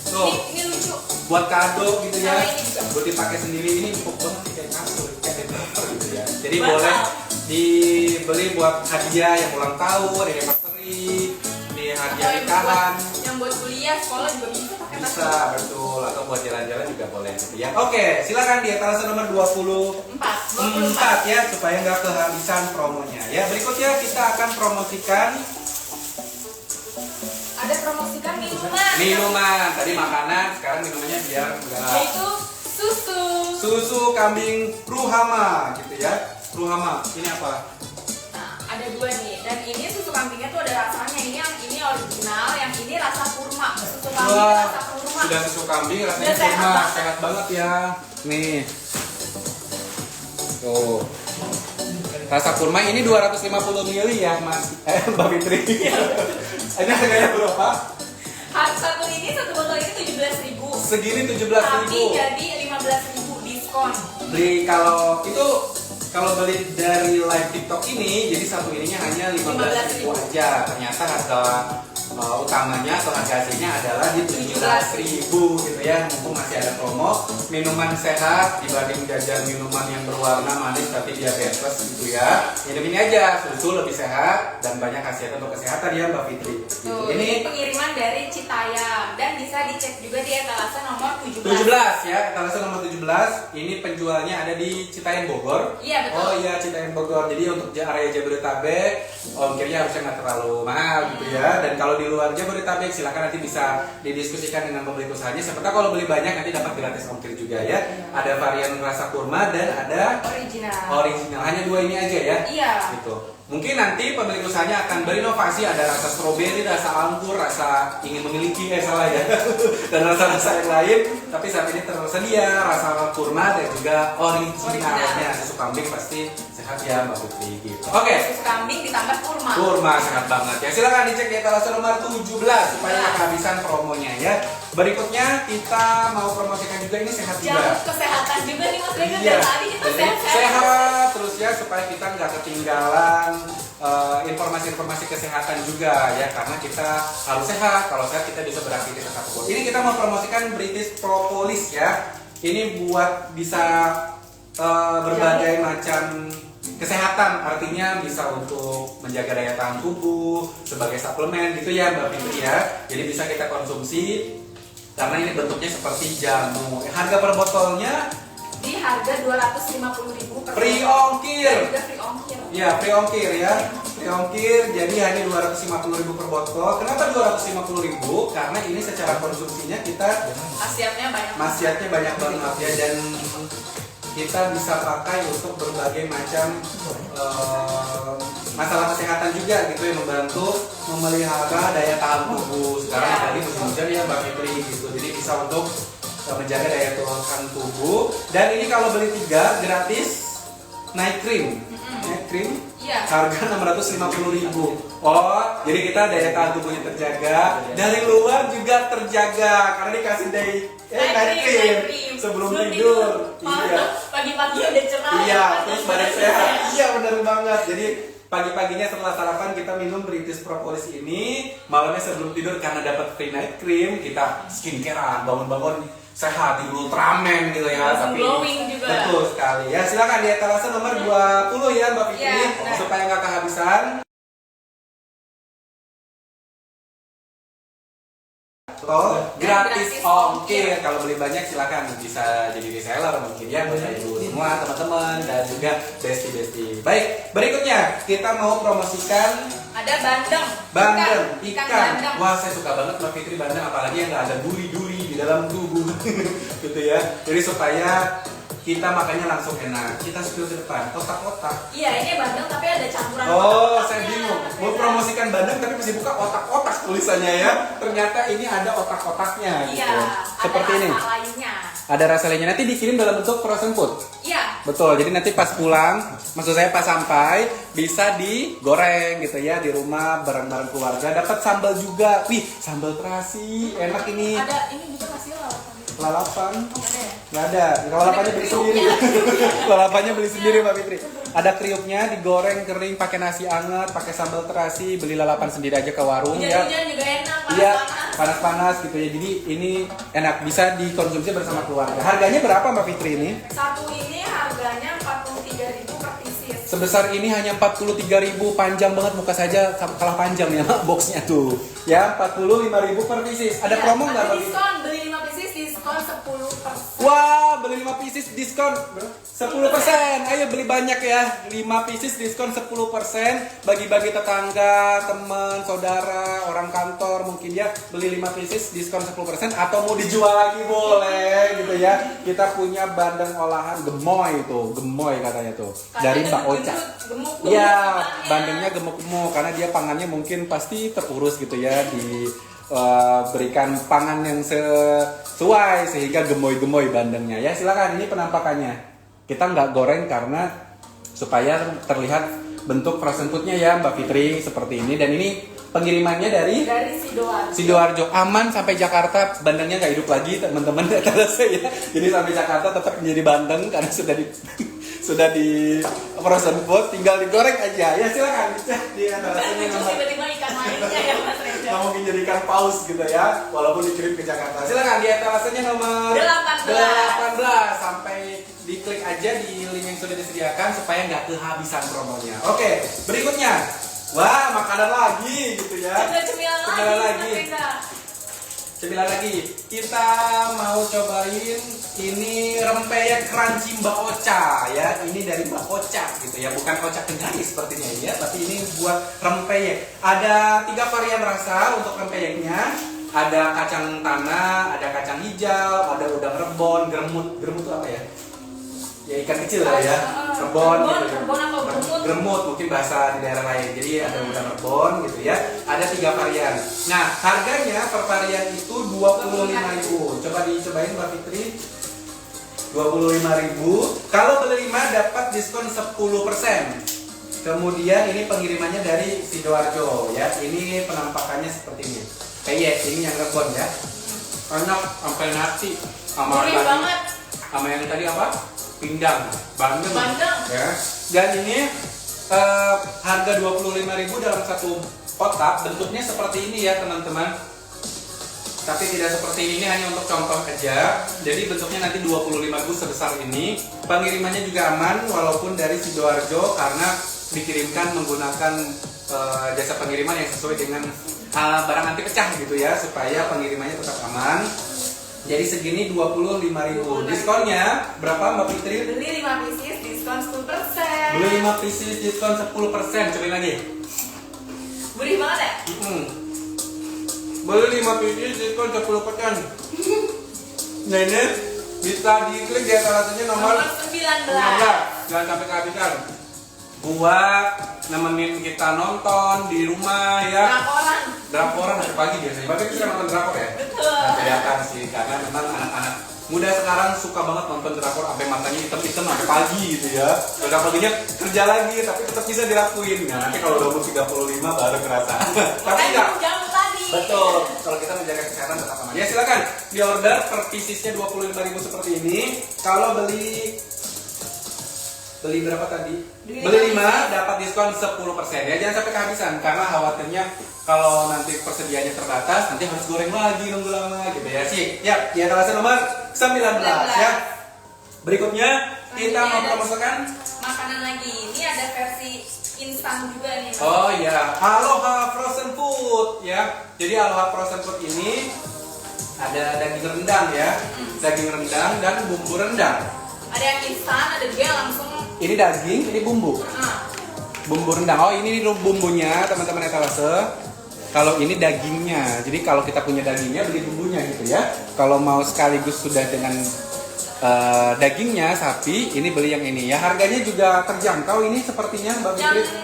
Speaker 2: Tuh,
Speaker 3: Ini lucu.
Speaker 2: buat kado gitu ya.
Speaker 3: Sama ini juga.
Speaker 2: Buat dipakai sendiri, ini empuk banget sih, kayak kasur, kayak developer gitu ya. Jadi
Speaker 3: Betul.
Speaker 2: boleh dibeli buat hadiah yang ulang tahun, anniversary, di hadiah nikahan.
Speaker 3: Yang buat kuliah, sekolah juga bisa pakai tas.
Speaker 2: Bisa, betul. Atau buat jalan-jalan juga boleh gitu ya. Oke, silakan di etalase nomor 24 ya, supaya nggak kehabisan promonya ya. Berikutnya kita akan promosikan
Speaker 3: Ada promosikan minuman.
Speaker 2: minuman. Tadi makanan, sekarang minumannya biar enggak.
Speaker 3: Yaitu susu.
Speaker 2: Susu kambing Ruhama gitu ya. Ruhama, ini apa?
Speaker 3: Nah, ada dua nih. Dan ini susu kambingnya tuh ada rasanya. Ini original, yang ini rasa kurma. Susu kambing
Speaker 2: Wah,
Speaker 3: rasa kurma.
Speaker 2: sudah susu kambing rasanya
Speaker 3: Udah sehat
Speaker 2: kurma,
Speaker 3: banget.
Speaker 2: sehat banget ya. Nih. Tuh. Rasa kurma ini 250 ml ya, Mas. Mbak Fitri. Ini harganya berapa?
Speaker 3: Satu ini, satu botol ini 17.000.
Speaker 2: Segini
Speaker 3: Tapi
Speaker 2: 17.000.
Speaker 3: jadi 15.000 diskon.
Speaker 2: Beli kalau beli dari live TikTok ini, jadi satu ininya hanya 15.000 aja. Ternyata harga utamanya atau harga aslinya adalah di 17.000 gitu ya. Mumpung masih ada promo, minuman sehat dibanding jajan minuman yang berwarna manis tapi diabetes gitu ya. Minum ini aja, susu lebih sehat dan banyak khasiat untuk kesehatan ya Mbak Fitri. Gitu.
Speaker 3: Tuh, ini pengiriman dari Citayam dan bisa dicek juga di etalase nomor 17.
Speaker 2: 17 ya, etalase nomor 17. Ini penjualnya ada di Citayam Bogor.
Speaker 3: Iya, betul.
Speaker 2: Oh iya, Citayam Bogor. Jadi untuk area Jabodetabek, ongkirnya harusnya nggak terlalu mahal gitu ya. Dan kalau di luar Jabodetabek silakan nanti bisa didiskusikan dengan pemilik usahanya. Siapa tahu kalau beli banyak nanti dapat gratis ongkir juga ya. Ada varian rasa kurma dan ada original. Hanya dua ini aja ya.
Speaker 3: Iya.
Speaker 2: Gitu. Mungkin nanti pemilik usahanya akan berinovasi, ada rasa stroberi, rasa anggur, rasa ingin memiliki salah ya. Dan rasa-rasa yang lain. Tapi saat ini tersedia rasa kurma dan juga originalnya. Susu kambing pasti sehat ya Mbak Putri gitu. Oke.
Speaker 3: Susu kambing ditambah kurma.
Speaker 2: Kurma sehat banget ya. Silakan dicek di etalase nomor 17 supaya nggak kehabisan promonya ya. Berikutnya kita mau promosikan juga ini sehat juga.
Speaker 3: Jamu kesehatan juga nih Mas Rega.
Speaker 2: Iya.
Speaker 3: Dari tadi kita
Speaker 2: Jadi, sehat terus ya supaya kita nggak ketinggalan informasi-informasi kesehatan juga ya, karena kita harus sehat. Kalau sehat kita bisa beraktivitas apapun. Ini kita mau promosikan British Propolis ya. Ini buat bisa berbagai macam kesehatan, artinya bisa untuk menjaga daya tahan tubuh sebagai suplemen gitu ya Mbak Fitri ya. Jadi bisa kita konsumsi karena ini bentuknya seperti jamu. Harga per botolnya
Speaker 3: di harga 250.000 per
Speaker 2: free
Speaker 3: botol.
Speaker 2: ongkir.
Speaker 3: Dan juga free ongkir.
Speaker 2: Ya, free ongkir ya. Free ongkir jadi hanya 250.000 per botol. Kenapa 250.000? Karena ini secara konsumsinya kita
Speaker 3: Khasiatnya banyak.
Speaker 2: maksiatnya banyak banget ya, dan kita bisa pakai untuk berbagai macam masalah kesehatan juga gitu, yang membantu memelihara daya tahan tubuh. Sekarang
Speaker 3: Ya.
Speaker 2: apalagi musim hujan ya Mbak Fitri gitu. Jadi bisa untuk menjaga daya tahan tubuh. Dan ini kalau beli 3 gratis night cream. Night cream
Speaker 3: Iya.
Speaker 2: harga 650.000. Oh, jadi kita daya tahan tubuhnya terjaga, dari luar juga terjaga karena dikasih night cream sebelum tidur. Iya.
Speaker 3: Pagi-pagi udah cerah.
Speaker 2: Iya,
Speaker 3: ya,
Speaker 2: terus
Speaker 3: dan
Speaker 2: badan
Speaker 3: badan
Speaker 2: sehat. Iya, benar banget. Jadi pagi-paginya setelah sarapan kita minum British Propolis ini, malamnya sebelum tidur karena dapat free night cream, kita skincarean, bangun-bangun sehat, di Ultraman gitu ya.
Speaker 3: Langsung glowing juga.
Speaker 2: Betul sekali ya. Silakan di etalase nomor 20 ya Mbak Fitri,
Speaker 3: Iya, benar.
Speaker 2: supaya nggak kehabisan. Gratis ongkir. Kalau beli banyak silakan bisa jadi reseller mungkin ya buat ibu semua teman-teman dan juga besti-besti. Baik, berikutnya kita mau promosikan
Speaker 3: ada bandeng.
Speaker 2: bandeng
Speaker 3: Ikan
Speaker 2: ikan.
Speaker 3: bandeng.
Speaker 2: Wah, saya suka banget Mbak Fitri bandeng, apalagi yang nggak ada duri-duri di dalam tubuh gitu ya. Jadi supaya kita makannya langsung enak. Kita spill ke depan, otak-otak.
Speaker 3: Iya, ini bandeng tapi ada campuran
Speaker 2: Oh,
Speaker 3: otak-otaknya.
Speaker 2: saya bingung. Mau
Speaker 3: Beda.
Speaker 2: promosikan bandeng tapi masih buka otak-otak tulisannya ya. Ternyata ini ada otak-otaknya
Speaker 3: Iya,
Speaker 2: gitu. Seperti
Speaker 3: ada
Speaker 2: ini.
Speaker 3: rasa lainnya.
Speaker 2: Ada rasa lainnya. Nanti dikirim dalam bentuk frozen food.
Speaker 3: Iya.
Speaker 2: Betul. Jadi nanti pas pulang, maksud saya pas sampai bisa digoreng gitu ya di rumah bareng-bareng keluarga. Dapat sambal juga. Wih, sambal terasi. Enak ini.
Speaker 3: Ada ini juga masih lalapan.
Speaker 2: Lalapan.
Speaker 3: Oh, ada ya?
Speaker 2: Nggak ada. Kalau lalapannya beli sendiri. Lalapannya beli sendiri Mbak Fitri. Ada kriuknya digoreng kering pakai nasi anget, pakai sambal terasi, beli lalapan sendiri aja ke warung ya.
Speaker 3: Hujan-hujan juga enak,
Speaker 2: Iya,
Speaker 3: panas-panas.
Speaker 2: panas-panas gitu ya. Jadi ini enak bisa dikonsumsi bersama keluarga. Harganya berapa Mbak Fitri ini?
Speaker 3: Satu ini harganya 43.000 per pieces.
Speaker 2: Sebesar ini hanya 43.000, panjang banget muka saja kalah panjang ya boxnya tuh. Ya 45.000 per pieces. Ada
Speaker 3: Iya,
Speaker 2: promo nggak
Speaker 3: ada
Speaker 2: Mbak Fitri?
Speaker 3: diskon, beli 5 pieces diskon 10%.
Speaker 2: Wah, beli 5 pieces diskon 10%. Ayo beli banyak ya. 5 pieces diskon 10%. Bagi-bagi tetangga, teman, saudara, orang kantor mungkin ya. Beli 5 pieces diskon 10% atau mau dijual lagi boleh gitu ya. Kita punya bandeng olahan gemoy tuh, gemoy katanya tuh. Dari Mbak Ocha. Iya, bandengnya gemuk-gemuk karena dia pangannya mungkin pasti terurus gitu ya berikan pangan yang sesuai sehingga gemoy-gemoy bandengnya ya. Silakan, ini penampakannya. Kita nggak goreng karena supaya terlihat bentuk frozen foodnya ya Mbak Fitri seperti ini. Dan ini pengirimannya dari
Speaker 3: Sidoarjo.
Speaker 2: Sidoarjo, aman sampai Jakarta. Bandengnya nggak hidup lagi teman-teman etalase ya. Jadi sampai Jakarta tetap menjadi bandeng karena sudah di frozen food, tinggal digoreng aja. Ya silakan dicek di etalasenya
Speaker 3: Terus
Speaker 2: nomor.
Speaker 3: tiba-tiba ikan lainnya ya Mas Reza.
Speaker 2: Nggak mungkin jadikan paus gitu ya, walaupun dikirim ke Jakarta. Silakan di etalasenya nomor 18. Sampai diklik aja di link yang sudah disediakan supaya nggak kehabisan promonya. Oke, berikutnya. Wah, makanan lagi gitu ya.
Speaker 3: Cemilan
Speaker 2: Cemilan
Speaker 3: lagi.
Speaker 2: lagi. Cemilan lagi. Kita mau cobain ini rempeyek crunchy Mbak Ocha ya. Ini dari Mbak Ocha gitu ya, bukan Ocha Kendari sepertinya ya, tapi ini buat rempeyek. Ada 3 varian rasa untuk rempeyeknya. Ada kacang tanah, ada kacang hijau, ada udang rebon, geremut. Geremut itu apa ya? Ya ikan kecil lah ya. Rebon gitu.
Speaker 3: Rebon atau geremut.
Speaker 2: Geremut mungkin bahasa di daerah lain. Jadi ada udang rebon gitu ya. Ada 3 varian. Nah, harganya per varian itu 25.000. Coba dicobain Mbak Fitri. 25.000. Kalau beli 5 dapat diskon 10%. Kemudian ini pengirimannya dari Sidoarjo ya. Ini penampakannya seperti ini. Kayak ini yang rebon ya. Enak sampai nasi sama
Speaker 3: Gurih
Speaker 2: tadi-
Speaker 3: banget.
Speaker 2: sama yang tadi apa? Pindang, bandeng.
Speaker 3: Bandeng.
Speaker 2: Ya. Dan ini harga 25.000 dalam satu kotak. Bentuknya seperti ini ya teman-teman. Tapi tidak seperti ini, hanya untuk contoh aja. Jadi bentuknya nanti 25.000 sebesar ini. Pengirimannya juga aman walaupun dari Sidoarjo karena dikirimkan menggunakan jasa pengiriman yang sesuai dengan barang anti pecah gitu ya, supaya pengirimannya tetap aman. Jadi segini 25.000. Diskonnya berapa Mbak Fitri?
Speaker 3: Beli 5 pieces diskon 10%.
Speaker 2: Beli 5 pieces diskon 10%. Cobain lagi.
Speaker 3: Gurih banget ya?
Speaker 2: Beli 5 pieces diskon 10%. Nah ini bisa diklik di etalasenya nomor
Speaker 3: 19.
Speaker 2: Jangan sampai kehabisan. Buat nemenin kita nonton di rumah ya. Drakoran hari pagi biasanya. Bapak bisa nonton drakor ya?
Speaker 3: Betul.
Speaker 2: Nah, kelihatan sih karena memang anak-anak muda sekarang suka banget nonton drakor sampai matanya hitam-hitam sampai pagi gitu ya. Udah paginya kerja lagi tapi tetap bisa dilakuin. Nah, nanti kalau udah umur 35 baru kerasa. Tapi enggak.
Speaker 3: Jam tadi.
Speaker 2: Betul. Kalau kita menjaga kesehatan tetap aman. Ya silakan di order per piecesnya 25.000 seperti ini. Kalau beli berapa tadi? Beli 5 dapat diskon 10% ya. Jangan sampai kehabisan karena khawatirnya kalau nanti persediaannya terbatas nanti harus goreng lagi nunggu lama gitu ya sih. Ya, di etalase nomor 19 ya. Berikutnya kita mau promosikan
Speaker 3: makanan lagi. Ini ada versi instan juga nih.
Speaker 2: oh ya, Aloha Frozen Food ya. Jadi Aloha Frozen Food ini ada daging rendang ya. Daging rendang dan bumbu rendang.
Speaker 3: Ada yang instan, ada juga yang langsung.
Speaker 2: Ini daging, ini bumbu. Bumbu rendang. Oh, ini bumbunya, teman-teman etalase. Kalau ini dagingnya. Jadi kalau kita punya dagingnya, beli bumbunya gitu ya. Kalau mau sekaligus sudah dengan dagingnya sapi, ini beli yang ini ya. Harganya juga terjangkau ini sepertinya Mbak
Speaker 3: Yang
Speaker 2: Fitri.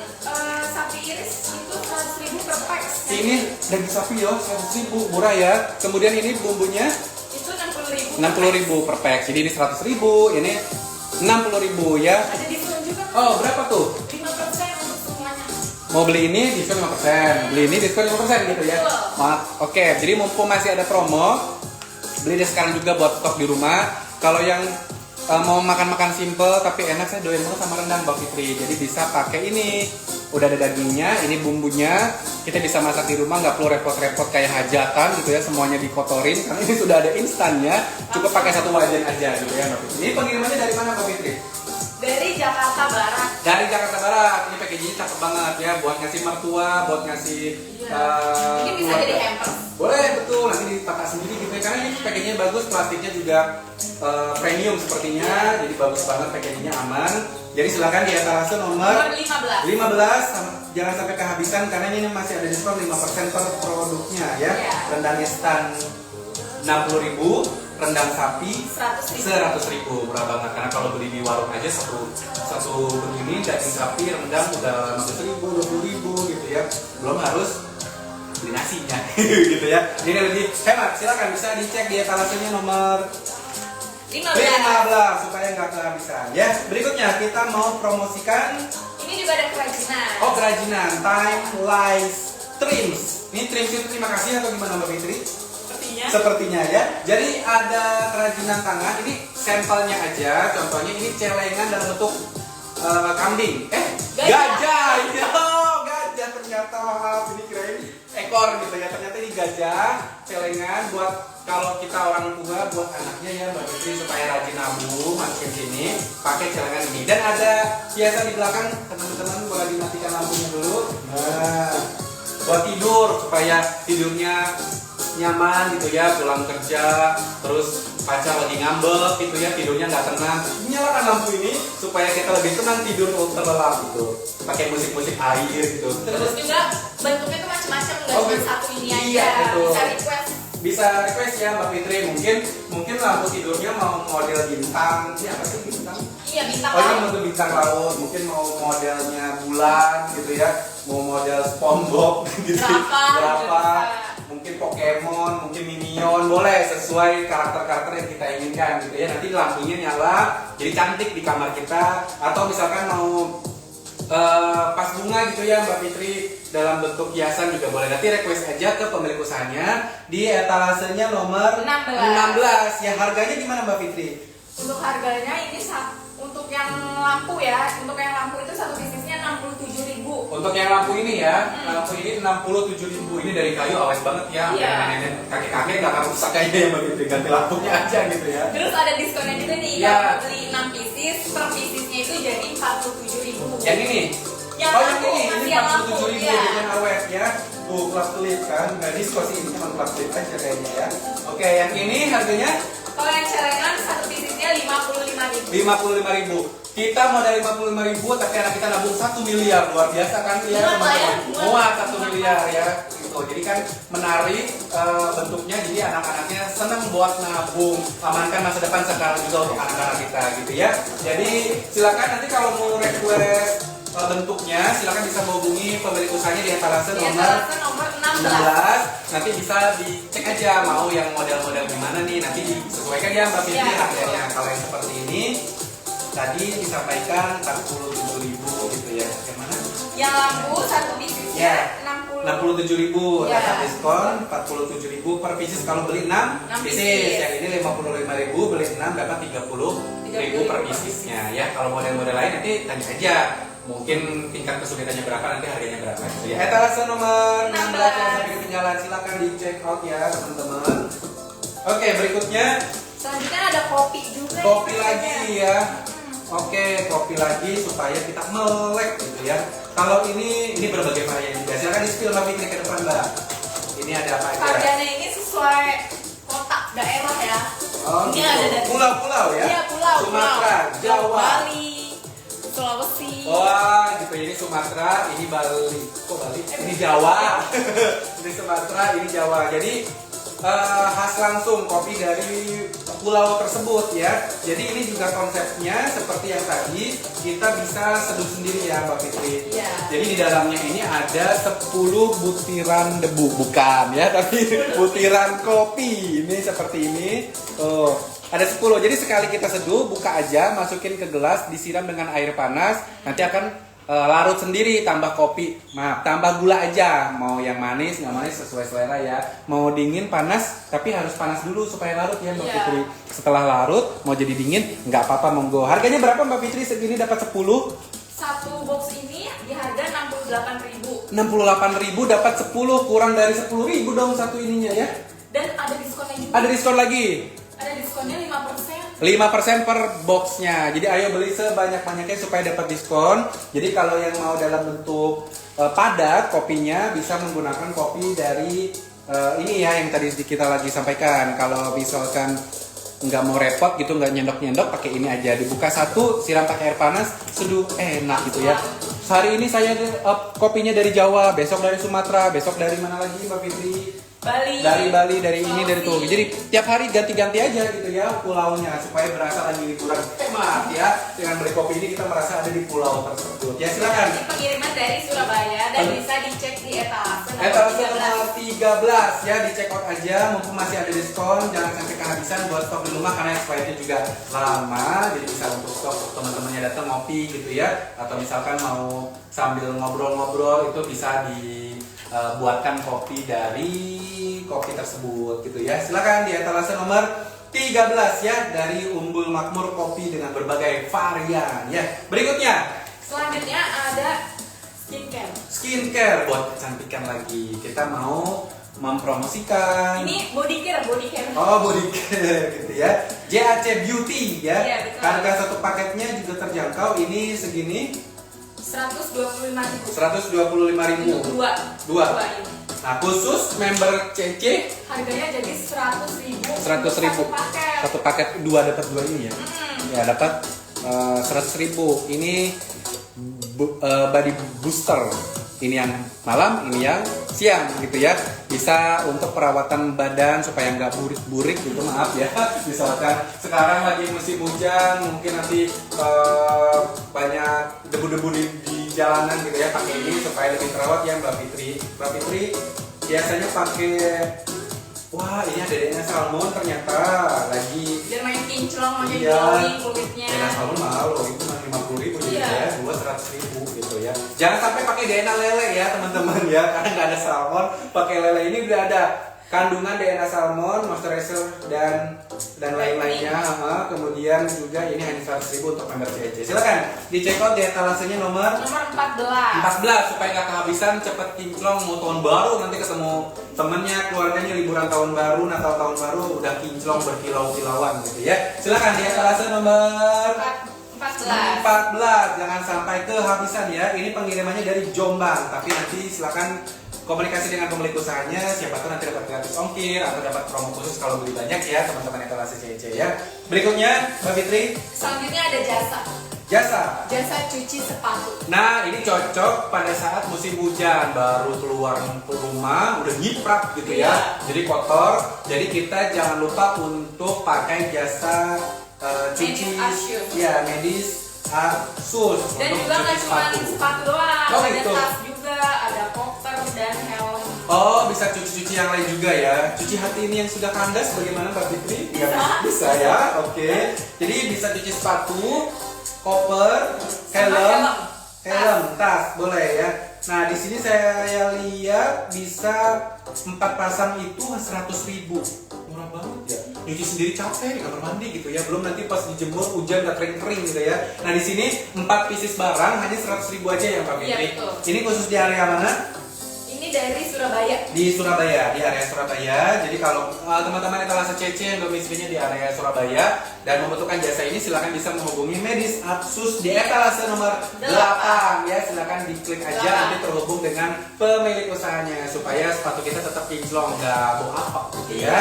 Speaker 3: sapi iris itu 100.000 per pack.
Speaker 2: Ini daging sapi yo 100.000 murah ya. Kemudian ini bumbunya
Speaker 3: Itu 60.000.
Speaker 2: 60.000 per pack. Jadi ini 100.000, ini 60.000 ya.
Speaker 3: Ada diskon juga.
Speaker 2: Oh, berapa tuh?
Speaker 3: 5% untuk semuanya.
Speaker 2: Mau beli ini diskon 5%, beli ini diskon 5% gitu ya. Oke, jadi mumpung masih ada promo, beli deh sekarang juga buat stok di rumah. Kalau yang mau makan-makan simple tapi enak, saya doyan banget sama rendang Mbak Fitri. Jadi bisa pakai ini. Udah ada dagingnya, ini bumbunya. Kita bisa masak di rumah, nggak perlu repot-repot kayak hajatan gitu ya. Semuanya dikotorin karena ini sudah ada instannya. Cukup pakai satu wajan aja gitu ya Mbak Fitri. Ini pengirimannya dari mana Mbak Fitri?
Speaker 3: Dari Jakarta Barat.
Speaker 2: Dari Jakarta Barat. Ini packagingnya cakep banget ya, buat ngasih mertua, buat ngasih
Speaker 3: Ini bisa jadi hampers.
Speaker 2: boleh, betul, nanti ditata sendiri gitu ya. Karena ini packagingnya bagus, plastiknya juga premium sepertinya. Jadi bagus banget, packagingnya aman. Jadi silakan di etalase nomor
Speaker 3: Nomor 15.
Speaker 2: 15, jangan sampai kehabisan karena ini masih ada diskon 5% per produknya ya.
Speaker 3: Iya.
Speaker 2: Rendangnya stand 60.000, rendang sapi
Speaker 3: 100.000.
Speaker 2: 100.000, murah banget. Karena kalau beli di warung aja satu begini daging sapi rendang udah 15.000, 20.000 gitu ya. Belum harus beli nasinya gitu ya. Ini lebih hemat. Silakan bisa dicek di etalasenya nomor
Speaker 3: 15.
Speaker 2: 15 supaya nggak kehabisan. Ya, berikutnya kita mau promosikan.
Speaker 3: Ini juga ada kerajinan.
Speaker 2: Oh, kerajinan Time Lies Trims. Ini trims itu terima kasih atau gimana Mbak Fitri?
Speaker 3: Sepertinya.
Speaker 2: Sepertinya ya. Jadi ada kerajinan tangan. Ini sampelnya aja. Contohnya ini celengan dalam bentuk kambing. Gajah. Iya, gajah ternyata. Maaf, ini kirain ekor gitu ya. Ternyata ini gajah celengan buat kalau kita orang tua, buat anaknya ya Mbak Fitri supaya rajin nabung, masukin sini pakai celengan ini. Dan ada hiasan di belakang, teman-teman boleh dimatikan lampunya dulu. Nah, buat tidur supaya tidurnya nyaman gitu ya, pulang kerja terus pacar lagi ngambek gitu ya, tidurnya nggak tenang, nyalakan lampu ini supaya kita lebih tenang tidur terlelap gitu. Pakai musik-musik air gitu.
Speaker 3: Terus juga bentuknya tuh macam-macam, nggak
Speaker 2: Oh,
Speaker 3: cuma satu ini
Speaker 2: iya,
Speaker 3: aja.
Speaker 2: betul.
Speaker 3: Bisa request.
Speaker 2: Bisa request ya Mbak Fitri, mungkin lampu tidurnya mau model bintang, ini apa sih bintang?
Speaker 3: Iya, bintang
Speaker 2: Oh ini
Speaker 3: laut.
Speaker 2: untuk bintang laut, mungkin mau modelnya bulan gitu ya, mau model SpongeBob gitu,
Speaker 3: Berapa?
Speaker 2: mungkin Pokemon, mungkin Minion, boleh sesuai karakter-karakter yang kita inginkan gitu ya. Nanti lampunya nyala, jadi cantik di kamar kita. Atau misalkan mau pas bunga gitu ya Mbak Fitri dalam bentuk hiasan juga boleh. Nanti request aja ke pemilik usahanya di etalasenya nomor 16. Ya harganya gimana Mbak Fitri?
Speaker 3: Untuk harganya ini untuk yang lampu ya, untuk yang lampu itu satu bisnisnya 67.000.
Speaker 2: Untuk yang lampu ini ya, lampu ini 67.000. Ini dari kayu awet banget ya.
Speaker 3: Iya.
Speaker 2: Nenek kakek-kakek nggak akan rusak kayaknya ya Mbak Fitri, ganti lampunya aja gitu ya.
Speaker 3: Terus ada diskonnya juga nih,
Speaker 2: Iya.
Speaker 3: kalau beli 6 pieces, per piecesnya itu jadi 47.000.
Speaker 2: Yang ini?
Speaker 3: Yang
Speaker 2: oh
Speaker 3: lampu,
Speaker 2: yang
Speaker 3: masih
Speaker 2: ini
Speaker 3: yang lampu,
Speaker 2: 47.000
Speaker 3: iya.
Speaker 2: yang awet ya. Tuh klap klip kan, nggak diskon sih, ini cuma klap klip aja kayaknya ya. Oke, yang ini harganya
Speaker 3: Kalau yang celengan satu piecesnya 55.000.
Speaker 2: 55.000. Kita modal 55.000 tapi anak kita nabung 1 miliar, luar biasa kan ya
Speaker 3: Muat lah ya,
Speaker 2: teman-teman.
Speaker 3: muat.
Speaker 2: Muat 1 miliar ya. Gitu. Jadi kan menarik bentuknya, jadi anak-anaknya senang buat nabung, amankan masa depan sekarang juga untuk anak-anak kita gitu ya. Jadi silakan nanti kalau mau request bentuknya silakan bisa menghubungi pemilik usahanya di etalase
Speaker 3: Di
Speaker 2: nomor
Speaker 3: etalase nomor 16.
Speaker 2: 16. Nanti bisa dicek aja mau yang model-model gimana nih, nanti disesuaikan ya Mbak Fitri
Speaker 3: Iya,
Speaker 2: harganya. Kalau yang seperti ini tadi disampaikan 47.000 gitu ya. Yang mana?
Speaker 3: Yang lampu satu piecesnya
Speaker 2: Ya.
Speaker 3: 60.
Speaker 2: 67.000
Speaker 3: Ya.
Speaker 2: dapat diskon 47.000 per pieces kalau beli 6
Speaker 3: 6
Speaker 2: pieces.
Speaker 3: pieces.
Speaker 2: Yang ini 55.000, beli 6 dapat 30.000 per piecesnya ya. Kalau model-model lain nanti tanya aja. Mungkin tingkat kesulitannya berapa, nanti harganya berapa gitu ya. Etalase nomor 16 jangan sampai ketinggalan, silakan di check out ya teman-teman. Oke, berikutnya
Speaker 3: Selanjutnya ada kopi juga.
Speaker 2: kopi
Speaker 3: nih,
Speaker 2: lagi
Speaker 3: kayaknya.
Speaker 2: ya. Oke, kopi lagi supaya kita melek gitu ya. Kalau ini berbagai varian juga. Silakan di spill Mbak Fitri ke depan Mbak. Ini ada apa aja?
Speaker 3: Harganya ini sesuai kotak daerah ya.
Speaker 2: Oh,
Speaker 3: Ini
Speaker 2: gitu.
Speaker 3: ada dari
Speaker 2: Pulau-pulau ya?
Speaker 3: Iya, pulau.
Speaker 2: Sumatera,
Speaker 3: pulau.
Speaker 2: Jawa.
Speaker 3: Bali, Sulawesi.
Speaker 2: Wah, gitu. Ini Sumatera, ini Bali. Kok Bali? Ini Jawa. Ini Sumatera, ini Jawa. Jadi khas langsung kopi dari pulau tersebut ya. Jadi ini juga konsepnya seperti yang tadi, kita bisa seduh sendiri ya Mbak Fitri.
Speaker 3: Iya.
Speaker 2: Jadi di dalamnya ini ada 10 butiran debu, bukan ya, tapi butiran kopi. Ini seperti ini. Tuh, ada 10. Jadi sekali kita seduh, buka aja, masukin ke gelas, disiram dengan air panas, nanti akan larut sendiri, tambah kopi, tambah gula aja. Mau yang manis, nggak manis sesuai selera ya. Mau dingin, panas, tapi harus panas dulu supaya larut ya Mbak
Speaker 3: Iya.
Speaker 2: Fitri. Setelah larut, mau jadi dingin, nggak apa-apa, monggo. Harganya berapa Mbak Fitri? Segini dapat 10.
Speaker 3: Satu box ini di harga 68.000
Speaker 2: 68.000 dapat 10, kurang dari 10.000 dong satu ininya ya.
Speaker 3: dan ada diskonnya juga.
Speaker 2: Ada diskon lagi.
Speaker 3: Ada diskonnya 5%.
Speaker 2: 5% per boxnya. Jadi ayo beli sebanyak-banyaknya supaya dapat diskon. Jadi kalau yang mau dalam bentuk padat kopinya bisa menggunakan kopi dari ini ya yang tadi kita lagi sampaikan. Kalau misalkan nggak mau repot gitu, nggak nyendok-nyendok, pakai ini aja. Dibuka satu, siram pakai air panas, seduh, enak gitu ya. Hari ini saya kopinya dari Jawa, besok dari Sumatera, besok dari mana lagi Mbak Fitri?
Speaker 3: Bali.
Speaker 2: Dari Bali, dari ini, dari tuh.
Speaker 3: Sulawesi.
Speaker 2: Jadi tiap hari ganti-ganti aja gitu ya pulaunya supaya berasa lagi liburan. Hemat ya. Dengan beli kopi ini kita merasa ada di pulau tersebut. Ya silakan.
Speaker 3: Ini pengiriman dari Surabaya dan bisa dicek di etalase
Speaker 2: Etalase
Speaker 3: nomor
Speaker 2: nomor 13 ya, di check out aja mumpung masih ada diskon, jangan sampai kehabisan buat stok di rumah karena expirednya juga lama, jadi bisa untuk stok teman-temannya datang ngopi gitu ya, atau misalkan mau sambil ngobrol-ngobrol itu bisa dibuatkan kopi dari kopi tersebut gitu ya. Silakan di etalase nomor 13 ya, dari Umbul Makmur kopi dengan berbagai varian ya. Berikutnya
Speaker 3: Selanjutnya ada skincare.
Speaker 2: skincare buat kecantikan lagi. Kita mau mempromosikan.
Speaker 3: Ini body care.
Speaker 2: Oh, body care gitu ya. JAC Beauty ya.
Speaker 3: Iya, betul.
Speaker 2: Harga satu paketnya juga terjangkau. Ini segini
Speaker 3: 125.000
Speaker 2: 125.000.
Speaker 3: untuk dua ini.
Speaker 2: Nah, khusus member CC
Speaker 3: Harganya jadi 100.000
Speaker 2: 100.000.
Speaker 3: satu paket.
Speaker 2: Satu paket dua dapat dua ini ya. Ya, dapat 100.000. Ini body booster. Ini yang malam, ini yang siang gitu ya. Bisa untuk perawatan badan supaya nggak burik-burik gitu, maaf ya. Misalkan sekarang lagi musim hujan, mungkin nanti banyak debu-debu di jalanan gitu ya. Pakai ini supaya lebih terawat ya Mbak Fitri. Mbak Fitri biasanya pakai, wah ini ada DNA salmon ternyata lagi.
Speaker 3: Biar main kinclong, mau jadi
Speaker 2: Iya.
Speaker 3: glowing kulitnya.
Speaker 2: DNA salmon mahal loh, itu cuma 50.000 jadi
Speaker 3: Iya.
Speaker 2: ya, 200.000 gitu ya. Jangan sampai pakai DNA lele ya teman-teman ya, karena nggak ada salmon. Pakai lele ini udah ada kandungan DNA salmon, moisturizer dan lain-lainnya. Kemudian juga ini hanya 100.000 untuk member CC. Silakan dicek out di etalasenya nomor
Speaker 3: Nomor 14.
Speaker 2: 14 supaya nggak kehabisan, cepet kinclong, mau tahun baru nanti ketemu temennya, keluarganya liburan tahun baru, Natal tahun baru udah kinclong berkilau-kilauan gitu ya. Silakan di etalase nomor
Speaker 3: 14.
Speaker 2: 14, jangan sampai kehabisan ya. Ini pengirimannya dari Jombang, tapi nanti silakan komunikasi dengan pemilik usahanya, siapa tahu nanti dapat gratis ongkir atau dapat promo khusus kalau beli banyak ya teman-teman etalase CC ya. Berikutnya Mbak Fitri,
Speaker 3: Selanjutnya ada jasa.
Speaker 2: jasa
Speaker 3: Cuci sepatu.
Speaker 2: Nah, ini cocok pada saat musim hujan, baru keluar rumah udah nyiprat gitu ya.
Speaker 3: Iya.
Speaker 2: Jadi kotor. Jadi kita jangan lupa untuk pakai jasa cuci
Speaker 3: Medis Asus.
Speaker 2: ya, medis Asus.
Speaker 3: Dan
Speaker 2: untuk
Speaker 3: juga nggak
Speaker 2: cuci
Speaker 3: cuma sepatu doang,
Speaker 2: Oh,
Speaker 3: ada
Speaker 2: gitu.
Speaker 3: tas juga, ada koper dan helm.
Speaker 2: Oh, bisa cuci-cuci yang lain juga ya. Cuci hati ini yang sudah kandas bagaimana Mbak Fitri?
Speaker 3: Bisa.
Speaker 2: Bisa ya. Oke. Jadi bisa cuci sepatu, koper,
Speaker 3: helm.
Speaker 2: helm, tas, boleh ya. Nah, di sini saya lihat bisa 4 pasang itu 100.000. Murah banget ya. Nyuci sendiri capek di kamar mandi gitu ya. Belum nanti pas dijemur hujan nggak kering-kering gitu ya. Nah, di sini 4 pieces barang hanya 100.000 aja ya Mbak Fitri.
Speaker 3: Iya, betul.
Speaker 2: Ini khusus di area mana?
Speaker 3: Ini dari Surabaya.
Speaker 2: Di Surabaya, di area Surabaya. Jadi kalau teman-teman etalase CC yang domisilinya di area Surabaya dan membutuhkan jasa ini, silakan bisa menghubungi Medis Asus di etalase nomor 8 ya. Silakan diklik aja, nanti terhubung dengan pemilik usahanya supaya sepatu kita tetap kinclong, nggak bau apa gitu ya.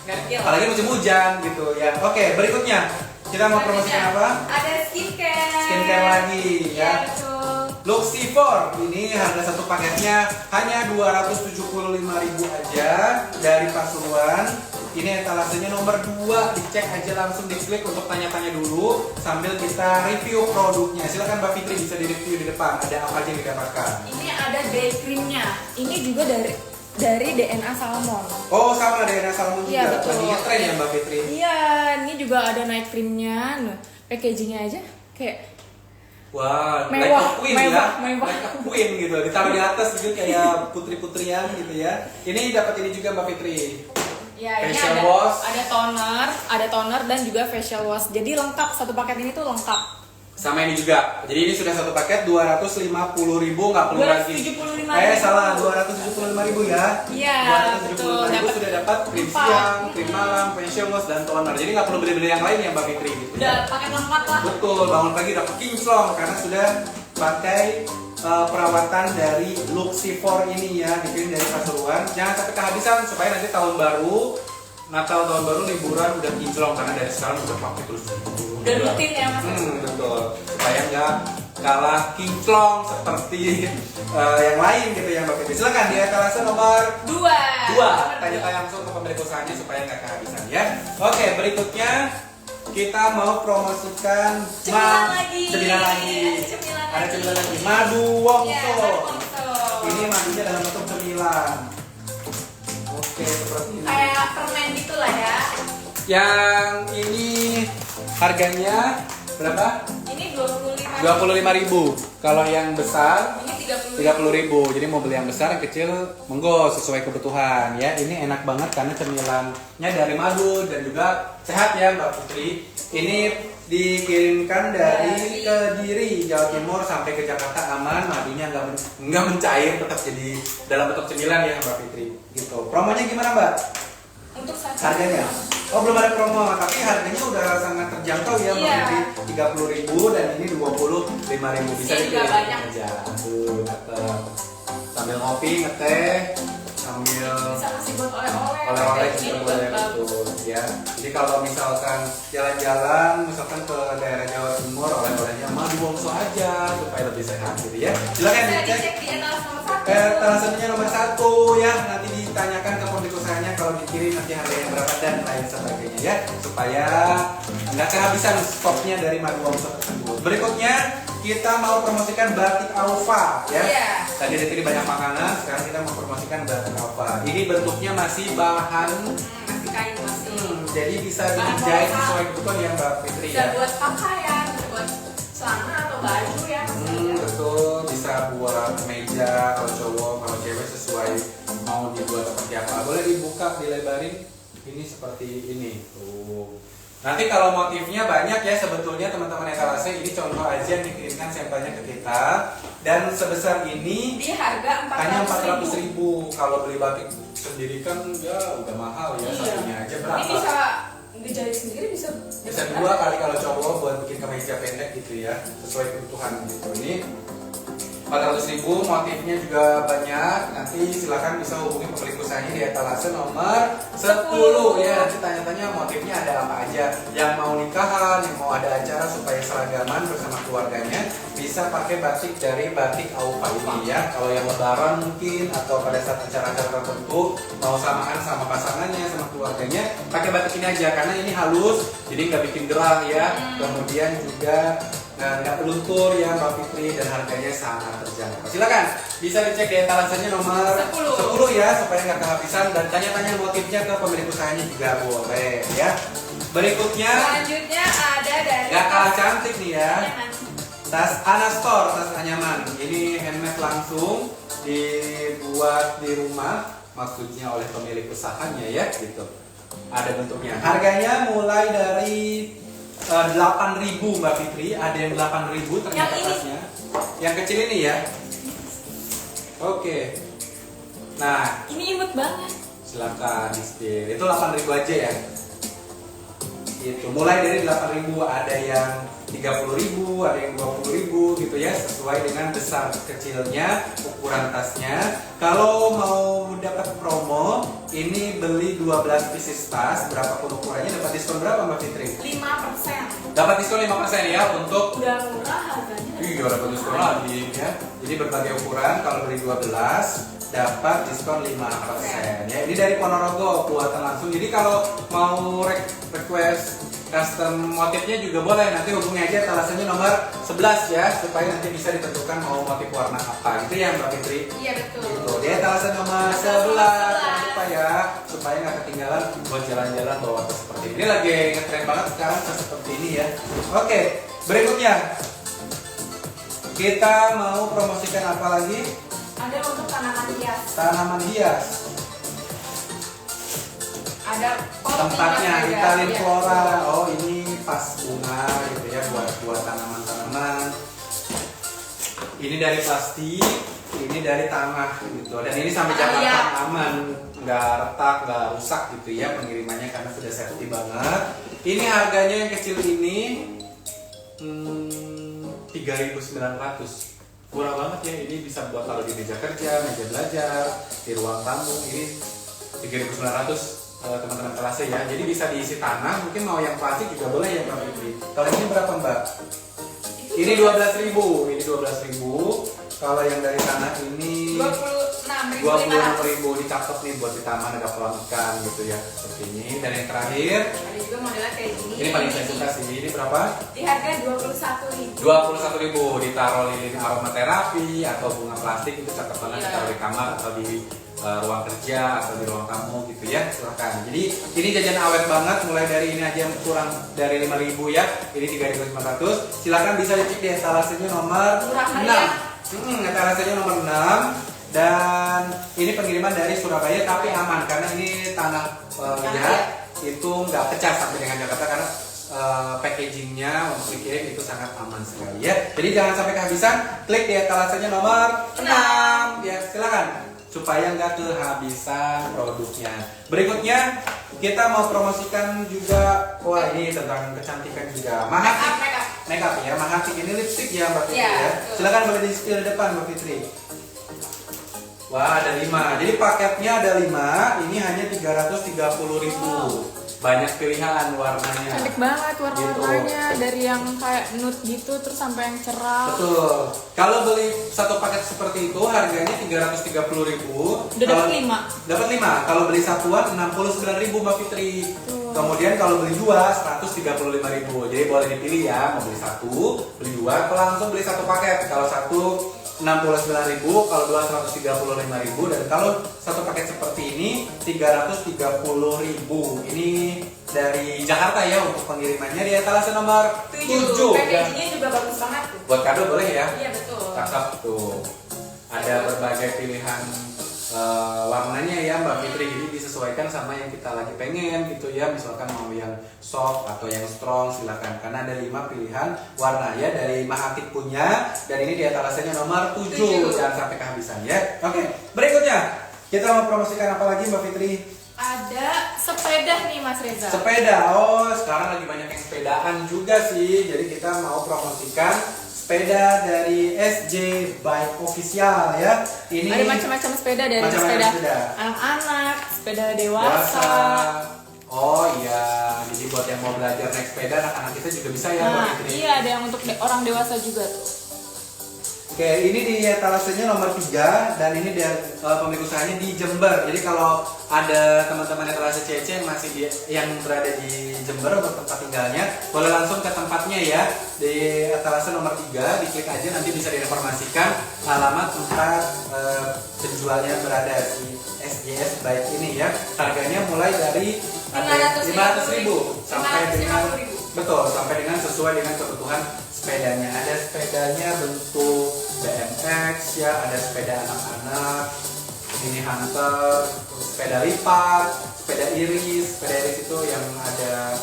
Speaker 3: Ganti
Speaker 2: Apalagi musim hujan gitu ya. Oke, berikutnya kita mau promosikan apa?
Speaker 3: Ada skincare.
Speaker 2: Skincare lagi
Speaker 3: Iya,
Speaker 2: ya.
Speaker 3: betul.
Speaker 2: Luxifor. Ini harga satu paketnya hanya 275.000 aja dari Pasuruan. Ini etalasenya nomor 2, dicek aja langsung, diklik untuk tanya-tanya dulu sambil kita review produknya. Silakan Mbak Fitri, bisa direview di depan. Ada apa aja yang didapatkan?
Speaker 3: Ini ada day creamnya. Ini juga dari DNA salmon.
Speaker 2: Oh, sama DNA salmon juga.
Speaker 3: Iya, betul.
Speaker 2: Lagi ngetren ya Mbak Fitri?
Speaker 3: Iya, ini juga ada night creamnya. Nah, packagingnya aja kayak
Speaker 2: Wah,
Speaker 3: Mewah,
Speaker 2: like a queen
Speaker 3: mewah,
Speaker 2: ya,
Speaker 3: mewah.
Speaker 2: like a queen gitu, ditaruh di atas gitu kayak putri-putrian gitu ya. Ini dapat ini juga Mbak Fitri.
Speaker 3: ya, ini
Speaker 2: Facial
Speaker 3: ada
Speaker 2: wash.
Speaker 3: ada toner dan juga facial wash. Jadi lengkap, satu paket ini tuh lengkap.
Speaker 2: Sama ini juga. Jadi ini sudah satu paket 250.000, nggak perlu lagi.
Speaker 3: 275.000.
Speaker 2: Salah, 275.000 ya.
Speaker 3: Iya, betul.
Speaker 2: 275.000 sudah dapat krim
Speaker 3: Empat.
Speaker 2: siang, krim malam, facial wash dan toner. Jadi nggak perlu beli-beli yang lain ya Mbak Fitri gitu.
Speaker 3: Udah paket lengkap lah.
Speaker 2: Betul, bangun pagi udah kinclong karena sudah pakai perawatan dari Luxifor ini ya, dikirim dari Pasuruan. Jangan sampai kehabisan supaya nanti tahun baru, Natal tahun baru, liburan udah kinclong karena dari sekarang udah pakai terus.
Speaker 3: Udah rutin ya Mas.
Speaker 2: Betul, supaya nggak kalah kinclong seperti yang lain gitu ya Mbak Fitri. Silakan di etalase nomor 2. Tanya-tanya langsung ke pemilik usahanya supaya nggak kehabisan ya. Oke, berikutnya kita mau promosikan
Speaker 3: Cemilan lagi.
Speaker 2: Cemilan lagi. Ada cemilan lagi. Madu Wongso.
Speaker 3: Iya, Madu Wongso.
Speaker 2: Ini madunya dalam bentuk cemilan. Oke, seperti ini.
Speaker 3: Kayak permen gitu lah ya.
Speaker 2: Yang ini harganya berapa?
Speaker 3: Ini 25.000.
Speaker 2: 25.000. Kalau yang besar
Speaker 3: Ini 30.000.
Speaker 2: 30.000. Jadi mau beli yang besar, yang kecil monggo sesuai kebutuhan ya. Ini enak banget karena cemilannya dari madu dan juga sehat ya Mbak Putri. Ini dikirimkan dari Kediri, Jawa Timur sampai ke Jakarta aman, madunya nggak mencair, tetap jadi dalam bentuk cemilan ya Mbak Fitri. Gitu. Promonya gimana Mbak?
Speaker 3: Untuk
Speaker 2: Harganya? Oh belum ada promo, tapi harganya udah sangat terjangkau ya Mbak
Speaker 3: Iya.
Speaker 2: Fitri. 30.000 dan ini 25.000. Bisa
Speaker 3: Ini juga
Speaker 2: dipilih
Speaker 3: banyak.
Speaker 2: aja. Tuh, mantap. Sambil ngopi, ngeteh, sambil
Speaker 3: bisa kasih buat oleh-oleh.
Speaker 2: oleh-oleh
Speaker 3: Ini
Speaker 2: juga
Speaker 3: juga
Speaker 2: boleh
Speaker 3: bagus.
Speaker 2: betul ya. Jadi kalau misalkan jalan-jalan, misalkan ke daerah Jawa Timur, oleh-olehnya Madu Wongso aja supaya lebih sehat gitu ya. Silakan
Speaker 3: Bisa
Speaker 2: dicek.
Speaker 3: dicek di etalase nomor 1.
Speaker 2: Etalase nomor 1 ya. Nanti ditanyakan ke pemilik usahanya kalau dikirim nanti harganya berapa dan lain sebagainya ya, supaya nggak kehabisan stoknya dari Madu Wongso tersebut. Berikutnya kita mau promosikan batik Alfa ya.
Speaker 3: Iya.
Speaker 2: Tadi dari tadi banyak makanan, sekarang kita mau promosikan batik Alfa. Ini bentuknya masih bahan
Speaker 3: Masih kain masih.
Speaker 2: jadi bisa
Speaker 3: Bahan
Speaker 2: dijahit
Speaker 3: lokal.
Speaker 2: sesuai kebutuhan ya Mbak Fitri
Speaker 3: Bisa
Speaker 2: ya.
Speaker 3: buat pakaian, bisa buat celana atau baju ya.
Speaker 2: Betul, bisa buat meja kalau cowok, kalau cewek sesuai mau dibuat seperti apa. Boleh dibuka, dilebarin. Ini seperti ini. Tuh. Nanti kalau motifnya banyak ya sebetulnya teman-teman etalase, ini contoh aja yang dikirimkan sampelnya ke kita dan sebesar ini
Speaker 3: Di harga
Speaker 2: hanya
Speaker 3: 400.000.
Speaker 2: 400.000. Kalau beli batik sendiri kan ya udah mahal ya,
Speaker 3: Iya.
Speaker 2: satunya aja
Speaker 3: Ini
Speaker 2: berapa?
Speaker 3: bisa ngejahit sendiri bisa.
Speaker 2: Bisa 2 kali kalau cowok buat bikin kemeja pendek gitu ya, sesuai kebutuhan gitu. Ini 400.000, motifnya juga banyak. Nanti silakan bisa hubungi pemilik usahanya di etalase nomor 10 ya. Nanti tanya-tanya motifnya ada apa aja. Yang mau nikahan, yang mau ada acara supaya seragaman bersama keluarganya, bisa pakai batik dari batik Alfa ini ya. Kalau yang lebaran mungkin atau pada saat acara-acara tertentu mau samaan sama pasangannya, sama keluarganya, pakai batik ini aja karena ini halus, jadi nggak bikin gerah ya. Kemudian juga nggak luntur ya Mbak Fitri dan harganya sangat terjangkau. Silakan bisa dicek di etalasenya nomor 10 ya supaya nggak kehabisan dan tanya-tanya motifnya ke pemilik usahanya juga boleh ya. Berikutnya
Speaker 3: Selanjutnya ada dari
Speaker 2: nggak kalah cantik nih ya.
Speaker 3: Anyaman.
Speaker 2: Tas Anastor, tas anyaman. Ini handmade langsung dibuat di rumah, maksudnya oleh pemilik usahanya ya gitu. Ada bentuknya. Harganya mulai dari 8.000 Mbak Fitri, ada yang 8.000 ternyata
Speaker 3: Yang ini?
Speaker 2: tasnya. Yang kecil ini ya. Oke. Nah,
Speaker 3: Ini imut banget.
Speaker 2: silakan di setir. Itu 8.000 aja ya. Itu mulai dari 8.000, ada yang 30.000, ada yang 20.000 gitu ya, sesuai dengan besar kecilnya ukuran tasnya. Kalau mau dapat promo, ini beli 12 pieces tas, berapapun ukurannya dapat diskon berapa Mbak Fitri?
Speaker 3: 5%.
Speaker 2: Dapat diskon 5% ya untuk
Speaker 3: Udah murah harganya.
Speaker 2: dapat diskon lagi ya. Jadi berbagai ukuran, kalau beli 12 dapat diskon 5% ya. Ini dari Ponorogo buatan langsung. Jadi kalau mau request custom motifnya juga boleh, nanti hubungi aja Talasenya nomor 11 ya, supaya nanti bisa ditentukan mau motif warna apa gitu ya Mbak Fitri.
Speaker 3: Iya betul.
Speaker 2: Gitu. Dia Talasen nomor 11, jangan lupa ya, supaya nggak ketinggalan buat jalan-jalan bawa tas seperti ini. Ini lagi ngetren banget sekarang tas seperti ini ya. Oke, berikutnya kita mau promosikan apa lagi?
Speaker 3: Ada untuk tanaman hias.
Speaker 2: Tanaman hias.
Speaker 3: Ada
Speaker 2: Tempatnya
Speaker 3: juga.
Speaker 2: Italian
Speaker 3: Iya.
Speaker 2: Flora. Oh, ini pas bunga gitu ya, buat tanaman-tanaman. Ini dari plastik, ini dari tanah gitu. Dan ini sampai Jakarta
Speaker 3: Iya.
Speaker 2: aman, nggak retak, nggak rusak gitu ya pengirimannya karena sudah safety banget. Ini harganya yang kecil ini 3.900. Murah banget ya, ini bisa buat taruh di meja kerja, meja belajar, di ruang tamu. Ini 3.900 teman-teman kelasnya ya. Jadi bisa diisi tanah, mungkin mau yang plastik juga boleh ya Mbak Fitri. Kalau ini berapa Mbak? Ini 12.000, ini 12.000. Kalau yang dari tanah ini 26.000, dicakep nih buat di taman, ada kolam ikan gitu ya, seperti ini. Dan yang terakhir,
Speaker 3: Ada juga modelnya kayak gini.
Speaker 2: ini paling saya suka sih. Ini berapa?
Speaker 3: Di harga 21.000.
Speaker 2: 21.000, ditaruh lilin aromaterapi atau bunga plastik, itu cakep banget.
Speaker 3: Iya.
Speaker 2: Ditaruh di kamar atau di ruang kerja atau di ruang tamu gitu ya, silakan. Jadi ini jajan awet banget, mulai dari ini aja kurang dari 5.000 ya, ini 3.900. Silakan bisa dicek di etalasenya nomor
Speaker 3: Murah
Speaker 2: 6.
Speaker 3: meriah.
Speaker 2: Etalasenya nomor 6. Dan ini pengiriman dari Surabaya tapi aman karena ini tanah liat, itu nggak pecah sampai dengan Jakarta karena packagingnya untuk dikirim itu sangat aman sekali ya. Jadi jangan sampai kehabisan, klik di etalasenya nomor 6 ya, silakan supaya nggak kehabisan produknya. Berikutnya kita mau promosikan juga, wah ini tentang kecantikan juga. Makeup ya, Mahatik ini lipstick ya Mbak Fitri
Speaker 3: Iya,
Speaker 2: ya.
Speaker 3: betul.
Speaker 2: Silakan boleh di spill depan Mbak Fitri. Wah, ada 5. Jadi paketnya ada 5, ini hanya 330.000. Banyak pilihan warnanya.
Speaker 4: Cantik banget warna-warnanya, dari yang kayak nude gitu terus sampai yang cerah.
Speaker 2: Betul. Kalau beli satu paket seperti itu harganya 330.000.
Speaker 4: Udah dapat 5.
Speaker 2: Dapat 5. Kalau beli satuan 69.000 Mbak Fitri. Kemudian kalau beli 2 135.000. Jadi boleh dipilih ya, mau beli 1, beli 2, atau langsung beli satu paket. Kalau 1 69.000, kalau 2 135.000, dan kalau satu paket seperti ini 330.000. Ini dari Jakarta ya untuk pengirimannya di etalase nomor 7.
Speaker 3: Packagingnya juga bagus banget tuh.
Speaker 2: Buat kado boleh ya?
Speaker 3: Iya betul.
Speaker 2: Cakep tuh. Ada berbagai pilihan warnanya ya Mbak Fitri, jadi disesuaikan sama yang kita lagi pengen gitu ya. Misalkan mau yang soft atau yang strong silakan, karena ada 5 pilihan warna ya dari Mahatik punya, dan ini di etalasenya nomor 7. Jangan sampai kehabisan ya. Oke, berikutnya kita mau promosikan apa lagi Mbak Fitri?
Speaker 4: Ada sepeda nih Mas Reza.
Speaker 2: Sepeda. Oh, sekarang lagi banyak yang sepedaan juga sih. Jadi kita mau promosikan sepeda dari SJ Bike Official ya. Ini
Speaker 4: Ada macam-macam sepeda, dari
Speaker 2: Macam-macam
Speaker 4: sepeda
Speaker 2: sepeda.
Speaker 4: anak-anak, sepeda
Speaker 2: dewasa.
Speaker 4: dewasa.
Speaker 2: Oh iya, jadi buat yang mau belajar naik sepeda anak-anak kita juga bisa ya Mbak
Speaker 4: Nah,
Speaker 2: Fitri.
Speaker 4: iya ada yang untuk orang dewasa juga tuh.
Speaker 2: Oke, ini di etalasenya nomor 3 dan ini dari pemilik usahanya di Jember. Jadi kalau ada teman-teman etalase CC yang masih yang berada di Jember untuk tempat tinggalnya, boleh langsung ke tempatnya ya. Di etalase nomor 3, diklik aja nanti bisa diinformasikan alamat tempat penjualnya berada di SJS Bike ini ya. Harganya mulai dari 500.000 sampai dengan
Speaker 3: 550.000.
Speaker 2: betul, sampai dengan sesuai dengan kebutuhan sepedanya. Ada sepedanya bentuk BMX ya, ada sepeda anak-anak, mini hunter, sepeda lipat, sepeda iris itu yang ada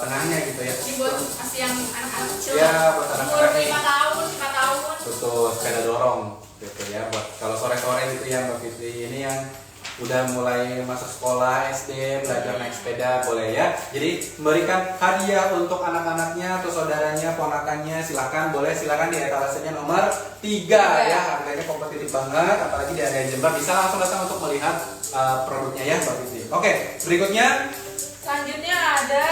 Speaker 2: tengahnya gitu ya.
Speaker 3: Ini buat masih yang anak-anak kecil.
Speaker 2: Ya, buat
Speaker 3: Umur
Speaker 2: anak-anak
Speaker 3: 5
Speaker 2: nih.
Speaker 3: tahun, 5 tahun.
Speaker 2: Betul, sepeda dorong gitu ya, buat kalau sore-sore gitu ya Mbak Fitri. Ini yang udah mulai masuk sekolah SD, belajar naik sepeda boleh ya. Jadi memberikan hadiah untuk anak-anaknya atau saudaranya, ponakannya, silakan di etalasenya nomor 3 ya. Harganya kompetitif banget, apalagi di area Jember, bisa langsung datang untuk melihat produknya ya Mbak Fitri. Oke, berikutnya
Speaker 3: Selanjutnya ada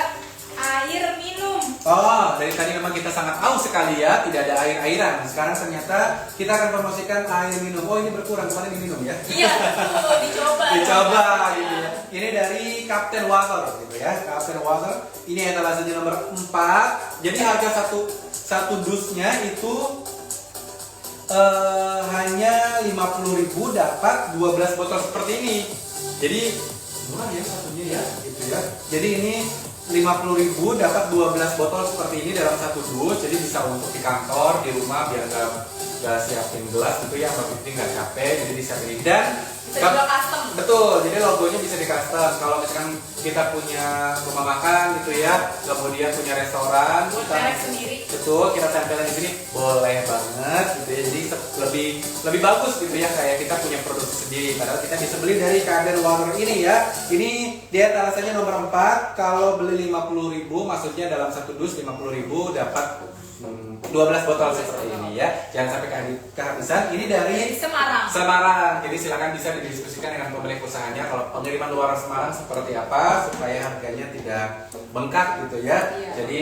Speaker 3: air minum.
Speaker 2: Oh, dari tadi memang kita sangat haus sekali ya, tidak ada air-airan. Sekarang ternyata kita akan promosikan air minum. Oh, ini berkurang, kemarin diminum ya?
Speaker 3: Iya, betul, dicoba.
Speaker 2: Dicoba gitu ya. Ini dari Captain Water gitu ya. Captain Water. Ini etalasenya nomor 4. Jadi harga satu dusnya itu hanya 50.000 dapat 12 botol seperti ini. Jadi murah ya satunya ya, gitu ya. Jadi ini 50.000 dapat 12 botol seperti ini dalam satu dus. Jadi bisa untuk di kantor, di rumah biar nggak siapin gelas gitu ya, Mbak Fitri nggak capek. Jadi disiapin dan
Speaker 3: Bisa juga custom.
Speaker 2: betul. Jadi logonya bisa di custom. Kalau misalkan kita punya rumah makan gitu ya, kemudian punya restoran,
Speaker 3: Buat
Speaker 2: kita
Speaker 3: merek sendiri.
Speaker 2: betul kita tempelin di sini boleh banget gitu ya. Jadi lebih bagus gitu ya, kayak kita punya produksi sendiri. Padahal kita bisa beli dari Captain Water ini ya. Ini dia etalasenya nomor 4. Kalau beli 50.000 maksudnya dalam satu dus 50.000 dapat 12 botol seperti ini ya. Jangan sampai kehabisan. Ini dari
Speaker 3: Semarang.
Speaker 2: Semarang. Jadi silakan bisa didiskusikan dengan pemilik usahanya kalau pengiriman luar Semarang seperti apa supaya harganya tidak bengkak gitu ya.
Speaker 3: Iya.
Speaker 2: Jadi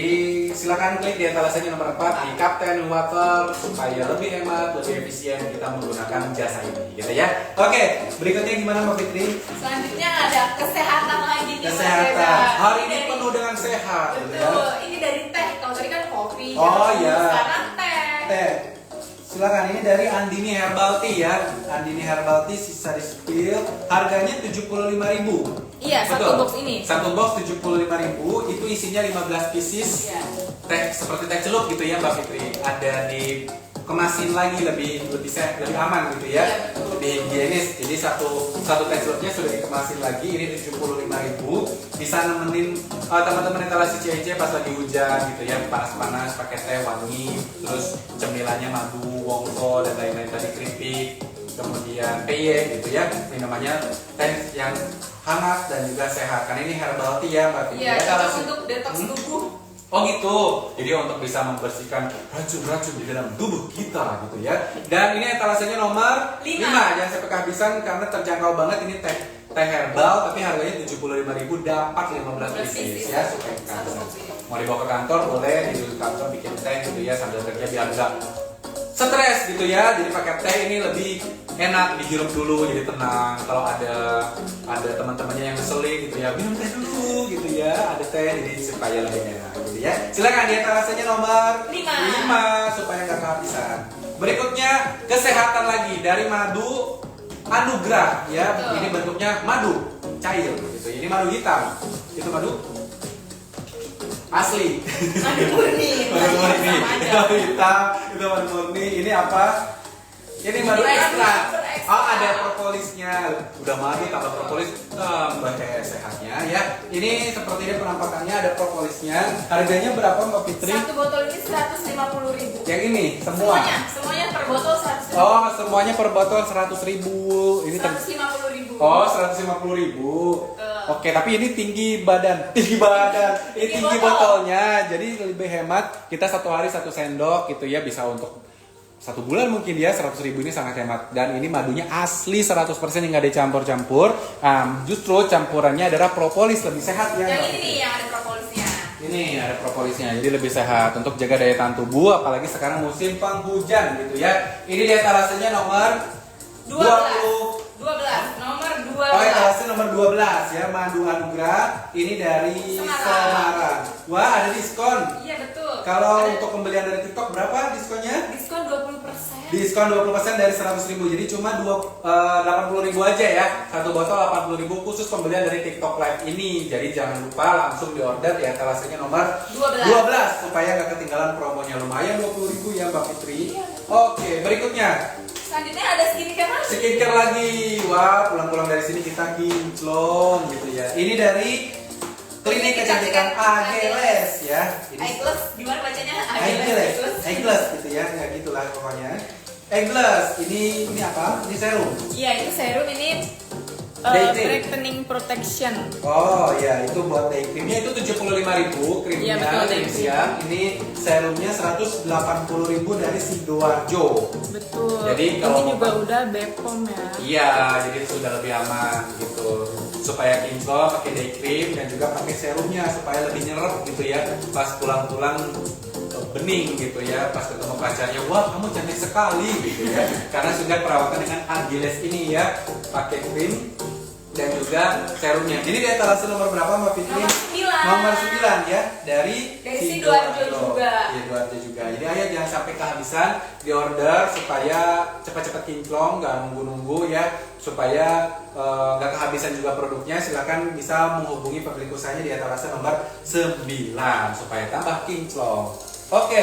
Speaker 2: silakan klik di etalasenya nomor 4 di Captain Water supaya lebih hemat, lebih efisien kita menggunakan jasa ini gitu ya. Oke, berikutnya gimana Mbak Fitri?
Speaker 3: Selanjutnya ada kesehatan lagi nih, Mas
Speaker 2: Kesehatan.
Speaker 3: Reza.
Speaker 2: Hari ini
Speaker 3: dari-
Speaker 2: penuh dengan sehat gitu ya.
Speaker 3: Betul, ini dari teh. Kalau tadi kan kopi.
Speaker 2: Oh,
Speaker 3: jamu,
Speaker 2: iya.
Speaker 3: Sekarang teh.
Speaker 2: Teh. Silakan, ini dari Andini Herbal Tea ya. Andini Herbal Tea sisa di spill. Harganya 75.000.
Speaker 3: Iya, satu
Speaker 2: Betul.
Speaker 3: box ini.
Speaker 2: Satu box 75.000, itu isinya 15 pieces.
Speaker 3: Iya.
Speaker 2: Teh seperti teh celup gitu ya Mbak Fitri. Ada di kemasin lagi lebih aman gitu ya.
Speaker 3: Iya, betul.
Speaker 2: Lebih higienis. Jadi satu teh celupnya sudah dikemasin lagi. Ini 75.000. Bisa nemenin teman-teman etalasi CIC pas lagi hujan gitu ya, panas-panas pakai teh wangi, terus cemilannya madu, wongso dan lain-lain tadi, keripik, kemudian peye gitu ya, minumannya teh yang hangat dan juga sehat. Karena ini herbal tea ya Mbak Fitri.
Speaker 3: Iya,
Speaker 2: Ya,
Speaker 3: cocok
Speaker 2: kalau-
Speaker 3: untuk detox tubuh.
Speaker 2: Oh gitu, jadi untuk bisa membersihkan racun-racun di dalam tubuh kita gitu ya. Dan ini etalasenya nomor 5, jangan sampai kehabisan karena terjangkau banget. Ini teh herbal tapi harganya 75.000 dapat 15 pieces ya, supaya
Speaker 3: Satu
Speaker 2: kehabisan.
Speaker 3: box ini.
Speaker 2: Mau dibawa ke kantor boleh, di kantor bikin teh gitu ya sambil kerja biar enggak stres gitu ya. Jadi pakai teh ini lebih enak, dihirup dulu jadi tenang. Kalau ada teman-temannya yang ngeselin gitu ya, minum teh dulu gitu ya, ada teh jadi supaya lebih enak gitu ya. Silakan di etalase nomor 5 supaya nggak kehabisan. Berikutnya kesehatan lagi dari madu Anugrah ya.
Speaker 3: Betul.
Speaker 2: Ini bentuknya madu cair gitu. Ini madu hitam. Itu madu asli.
Speaker 3: Madu murni.
Speaker 2: Madu murni.
Speaker 3: Sama aja.
Speaker 2: Madu hitam itu madu murni. Ini apa? Ini madu
Speaker 3: Ini
Speaker 2: ekstra.
Speaker 3: ekstra.
Speaker 2: Oh, ada propolisnya. Udah madu tambah propolis tambah sehatnya ya. Ini seperti ini penampakannya, ada propolisnya. Harganya berapa Mbak Fitri?
Speaker 3: Satu botol ini 150.000.
Speaker 2: Yang ini semua.
Speaker 3: Semuanya per botol 150.000.
Speaker 2: Oh, semuanya per botol 100.000. Ini
Speaker 3: 150.000.
Speaker 2: Oh, 150.000. Oke, tapi ini tinggi badan. Ini
Speaker 3: Tinggi
Speaker 2: tinggi
Speaker 3: botol.
Speaker 2: botolnya. Jadi lebih hemat. Kita satu hari 1 sendok gitu ya, bisa untuk 1 bulan mungkin ya. 100.000 ini sangat hemat. Dan ini madunya asli 100% yang nggak dicampur-campur. Justru campurannya adalah propolis, lebih sehat ya.
Speaker 3: Yang
Speaker 2: Mbak
Speaker 3: ini
Speaker 2: Fitri?
Speaker 3: nih yang ada propolisnya.
Speaker 2: Ini ada propolisnya, jadi lebih sehat untuk jaga daya tahan tubuh, apalagi sekarang musim penghujan gitu ya. Ini dia etalasenya nomor
Speaker 3: 12. Nomor 12.
Speaker 2: Oh, etalase nomor 12 ya, madu Anugrah. Ini dari Semarang. Wah, ada diskon.
Speaker 3: Iya, betul.
Speaker 2: Kalau
Speaker 3: Ada
Speaker 2: untuk pembelian dari TikTok berapa diskonnya?
Speaker 3: diskon 20%.
Speaker 2: Diskon 20% dari 100.000. Jadi cuma 80.000 aja ya. Satu botol 80.000 khusus pembelian dari TikTok Live ini. Jadi jangan lupa langsung diorder ya, etalasenya nomor 12 supaya nggak ketinggalan promonya. Lumayan 20.000 ya Mbak Fitri.
Speaker 3: Iya.
Speaker 2: Oke, berikutnya
Speaker 3: Selanjutnya ada skincare lagi.
Speaker 2: skincare lagi. Wah, pulang-pulang dari sini kita kinclong gitu ya. Ini dari Klinik Kecantikan Ageles ya. Ini
Speaker 3: Ageless, gimana bacanya?
Speaker 2: Ageles gitu ya, ya gitulah pokoknya. Ageles, ini apa? Ini serum.
Speaker 3: Iya, itu serum ini
Speaker 2: Day cream.
Speaker 4: brightening protection.
Speaker 2: Oh ya, itu buat day creamnya itu 75.000 krimnya,
Speaker 4: Iya, betul, day
Speaker 2: krim
Speaker 4: cream.
Speaker 2: siang. Ini serumnya 180.000 dari Sidoarjo.
Speaker 4: Betul.
Speaker 2: Jadi
Speaker 4: ini
Speaker 2: kalau
Speaker 4: juga
Speaker 2: mau-
Speaker 4: udah Bepom ya.
Speaker 2: Iya, jadi sudah lebih aman gitu. Supaya kinclong pakai day cream dan juga pakai serumnya supaya lebih nyerap gitu ya. Pas pulang-pulang bening gitu ya, pas ketemu pacarnya, wah kamu cantik sekali gitu ya. Karena sudah perawatan dengan Argiles ini ya, pakai krim dan juga serumnya. Ini di etalase nomor berapa Mbak Fitri?
Speaker 3: Nomor 9.
Speaker 2: Nomor 9 ya, dari
Speaker 3: Sidoarjo juga.
Speaker 2: Sidoarjo juga. Jadi ayo jangan sampai kehabisan, di order supaya cepat-cepat kinclong, nggak nunggu-nunggu ya, supaya nggak kehabisan juga produknya. Silakan bisa menghubungi pemilik usahanya di etalase nomor 9 supaya tambah kinclong. Oke,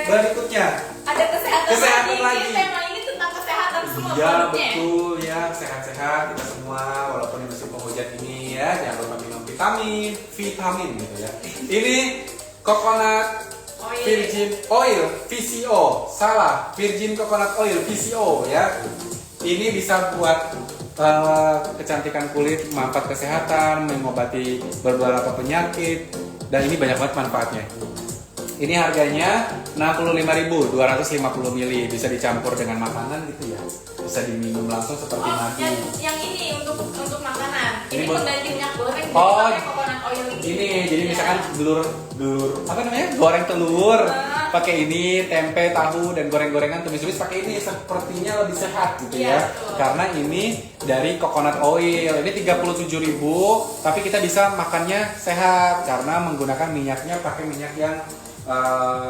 Speaker 2: berikutnya.
Speaker 3: Ada kesehatan,
Speaker 2: Kesehatan lagi.
Speaker 3: Ini tema ini tentang kesehatan semua
Speaker 2: Iya
Speaker 3: produknya.
Speaker 2: betul ya, sehat-sehat kita semua walaupun di musim penghujan ini ya, jangan lupa minum vitamin gitu ya. Ini coconut
Speaker 3: Oil.
Speaker 2: virgin oil VCO, salah, virgin coconut oil VCO ya. Ini bisa buat kecantikan kulit, manfaat kesehatan, mengobati beberapa penyakit, dan ini banyak banget manfaatnya. Ini harganya 65.250 ml, bisa dicampur dengan makanan gitu ya. Bisa diminum langsung seperti madu.
Speaker 3: yang ini untuk makanan.
Speaker 2: Ini
Speaker 3: Ini
Speaker 2: buat-
Speaker 3: pengganti minyak goreng.
Speaker 2: Oh,
Speaker 3: jadi pakai coconut oil
Speaker 2: Ini jadi
Speaker 3: Ya.
Speaker 2: misalkan telur apa namanya? Goreng telur.
Speaker 3: Nah.
Speaker 2: Pakai ini tempe, tahu dan goreng-gorengan tumis-tumis pakai ini sepertinya lebih sehat gitu
Speaker 3: Iya,
Speaker 2: ya.
Speaker 3: betul.
Speaker 2: Karena ini dari coconut oil. Ini 37.000, tapi kita bisa makannya sehat karena menggunakan minyaknya pakai minyak yang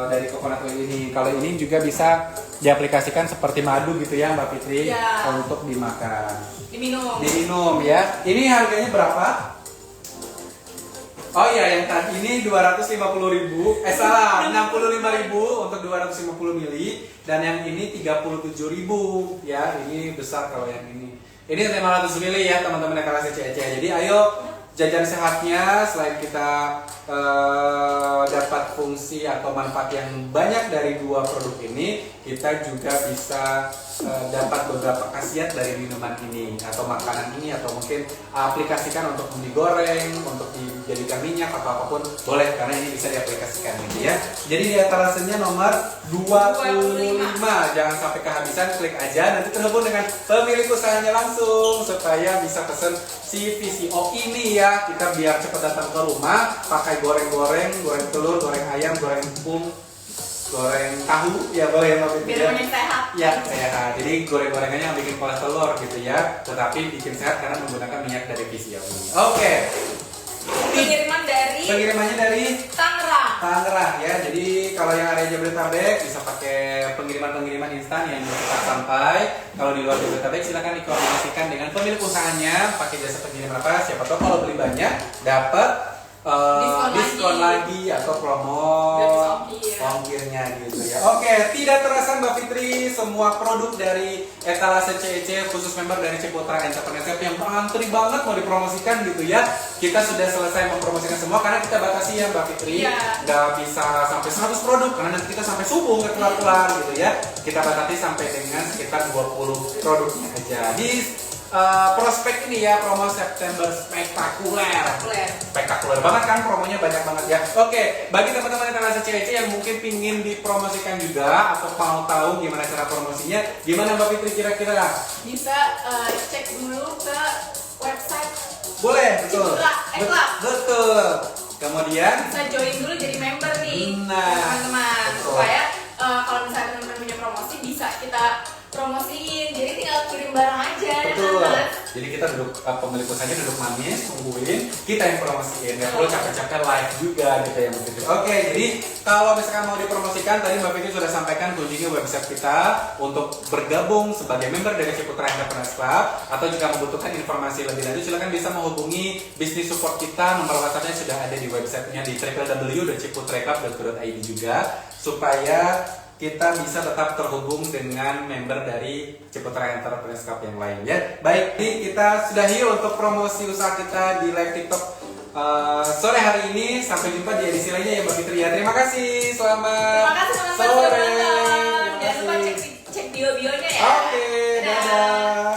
Speaker 2: dari coconut oil ini. Kalau ini juga bisa diaplikasikan seperti madu gitu ya Mbak Fitri,
Speaker 3: Ya.
Speaker 2: untuk dimakan,
Speaker 3: diminum.
Speaker 2: ya. Ini harganya berapa? Oh iya, yang tadi ini 250.000, salah, 65.000 untuk 250 ml, dan yang ini 37.000 ya. Ini besar kalau yang ini. Ini 500 ml ya teman-teman etalase CEC. Jadi ayo jajan sehatnya, selain kita dapat fungsi atau manfaat yang banyak dari dua produk ini, kita juga bisa dapat beberapa khasiat dari minuman ini atau makanan ini, atau mungkin aplikasikan untuk digoreng, untuk dijadikan minyak atau apapun boleh, karena ini bisa diaplikasikan gitu ya. Jadi di etalasenya nomor 25. Jangan sampai kehabisan, klik aja, nanti terhubung dengan pemilik usahanya langsung supaya bisa pesen si VCO ini ya. Kita biar cepat datang ke rumah, pakai goreng-goreng, goreng telur, goreng ayam, goreng tepung, goreng tahu ya, boleh ya Mbak Fitri
Speaker 3: Biar
Speaker 2: ya.
Speaker 3: banyak sehat.
Speaker 2: Ya, sehat. Jadi goreng-gorengannya yang bikin kolesterol gitu ya, tetapi bikin sehat karena menggunakan minyak dari VCO ini. Oke. Pengirimannya dari Tangerang ya. Jadi kalau yang area Jabodetabek bisa pakai pengiriman instan yang cepat sampai. Kalau di luar Jabodetabek silakan dikoordinasikan dengan pemilik usahanya pakai jasa pengirim apa. Siapa tahu kalau beli banyak dapat diskon lagi atau promo
Speaker 3: Gratis
Speaker 2: ongkirnya gitu ya. Oke, tidak terasa Mbak Fitri, semua produk dari etalase CEC khusus member dari Ciputra Entrepreneurship yang antri banget mau dipromosikan gitu ya. Kita sudah selesai mempromosikan semua karena kita batasi ya Mbak Fitri.
Speaker 3: Iya.
Speaker 2: Nggak bisa sampai 100 produk karena nanti kita sampai subuh nggak kelar-kelar gitu ya. Kita batasi sampai dengan sekitar 20 produknya aja. Di prospek ini ya, promo September spektakuler banget kan, promonya banyak banget ya. Oke, bagi teman-teman etalase CEC yang mungkin pingin dipromosikan juga atau mau tahu gimana cara promosinya, gimana Mbak Fitri kira-kira?
Speaker 3: Bisa cek dulu ke website,
Speaker 2: Boleh, betul.
Speaker 3: Ciputra Club.
Speaker 2: Betul. Kemudian
Speaker 3: bisa join dulu jadi member nih,
Speaker 2: Nah,
Speaker 3: teman-teman,
Speaker 2: betul.
Speaker 3: supaya kalau misalnya teman-teman punya promosi bisa kita promosiin. Jadi tinggal kirim barang aja.
Speaker 2: betul.
Speaker 3: Ya, kan?
Speaker 2: Jadi kita duduk, pemilik usahanya duduk manis, tungguin, kita yang promosiin. Nggak perlu capek-capek live juga gitu ya Mbak Fitri. Oke, jadi kalau misalkan mau dipromosikan, tadi Mbak Fitri sudah sampaikan kunjungi website kita untuk bergabung sebagai member dari Ciputra Entrepreneurs Club, atau jika membutuhkan informasi lebih lanjut silakan bisa menghubungi bisnis support kita. Nomor WhatsApp-nya sudah ada di websitenya di www.ciputreclub.co.id juga, supaya kita bisa tetap terhubung dengan member dari Ciputra Entrepreneurs Club yang lain ya. Baik, ini kita sudahi untuk promosi usaha kita di live TikTok sore hari ini. Sampai jumpa di edisi lainnya ya Mbak Fitri ya. Terima kasih, selamat
Speaker 3: Terima kasih teman-teman
Speaker 2: sore.
Speaker 3: sudah menonton.
Speaker 2: Terima
Speaker 3: Jangan lupa
Speaker 2: kasih.
Speaker 3: cek bio-bionya ya.
Speaker 2: Oke, dadah.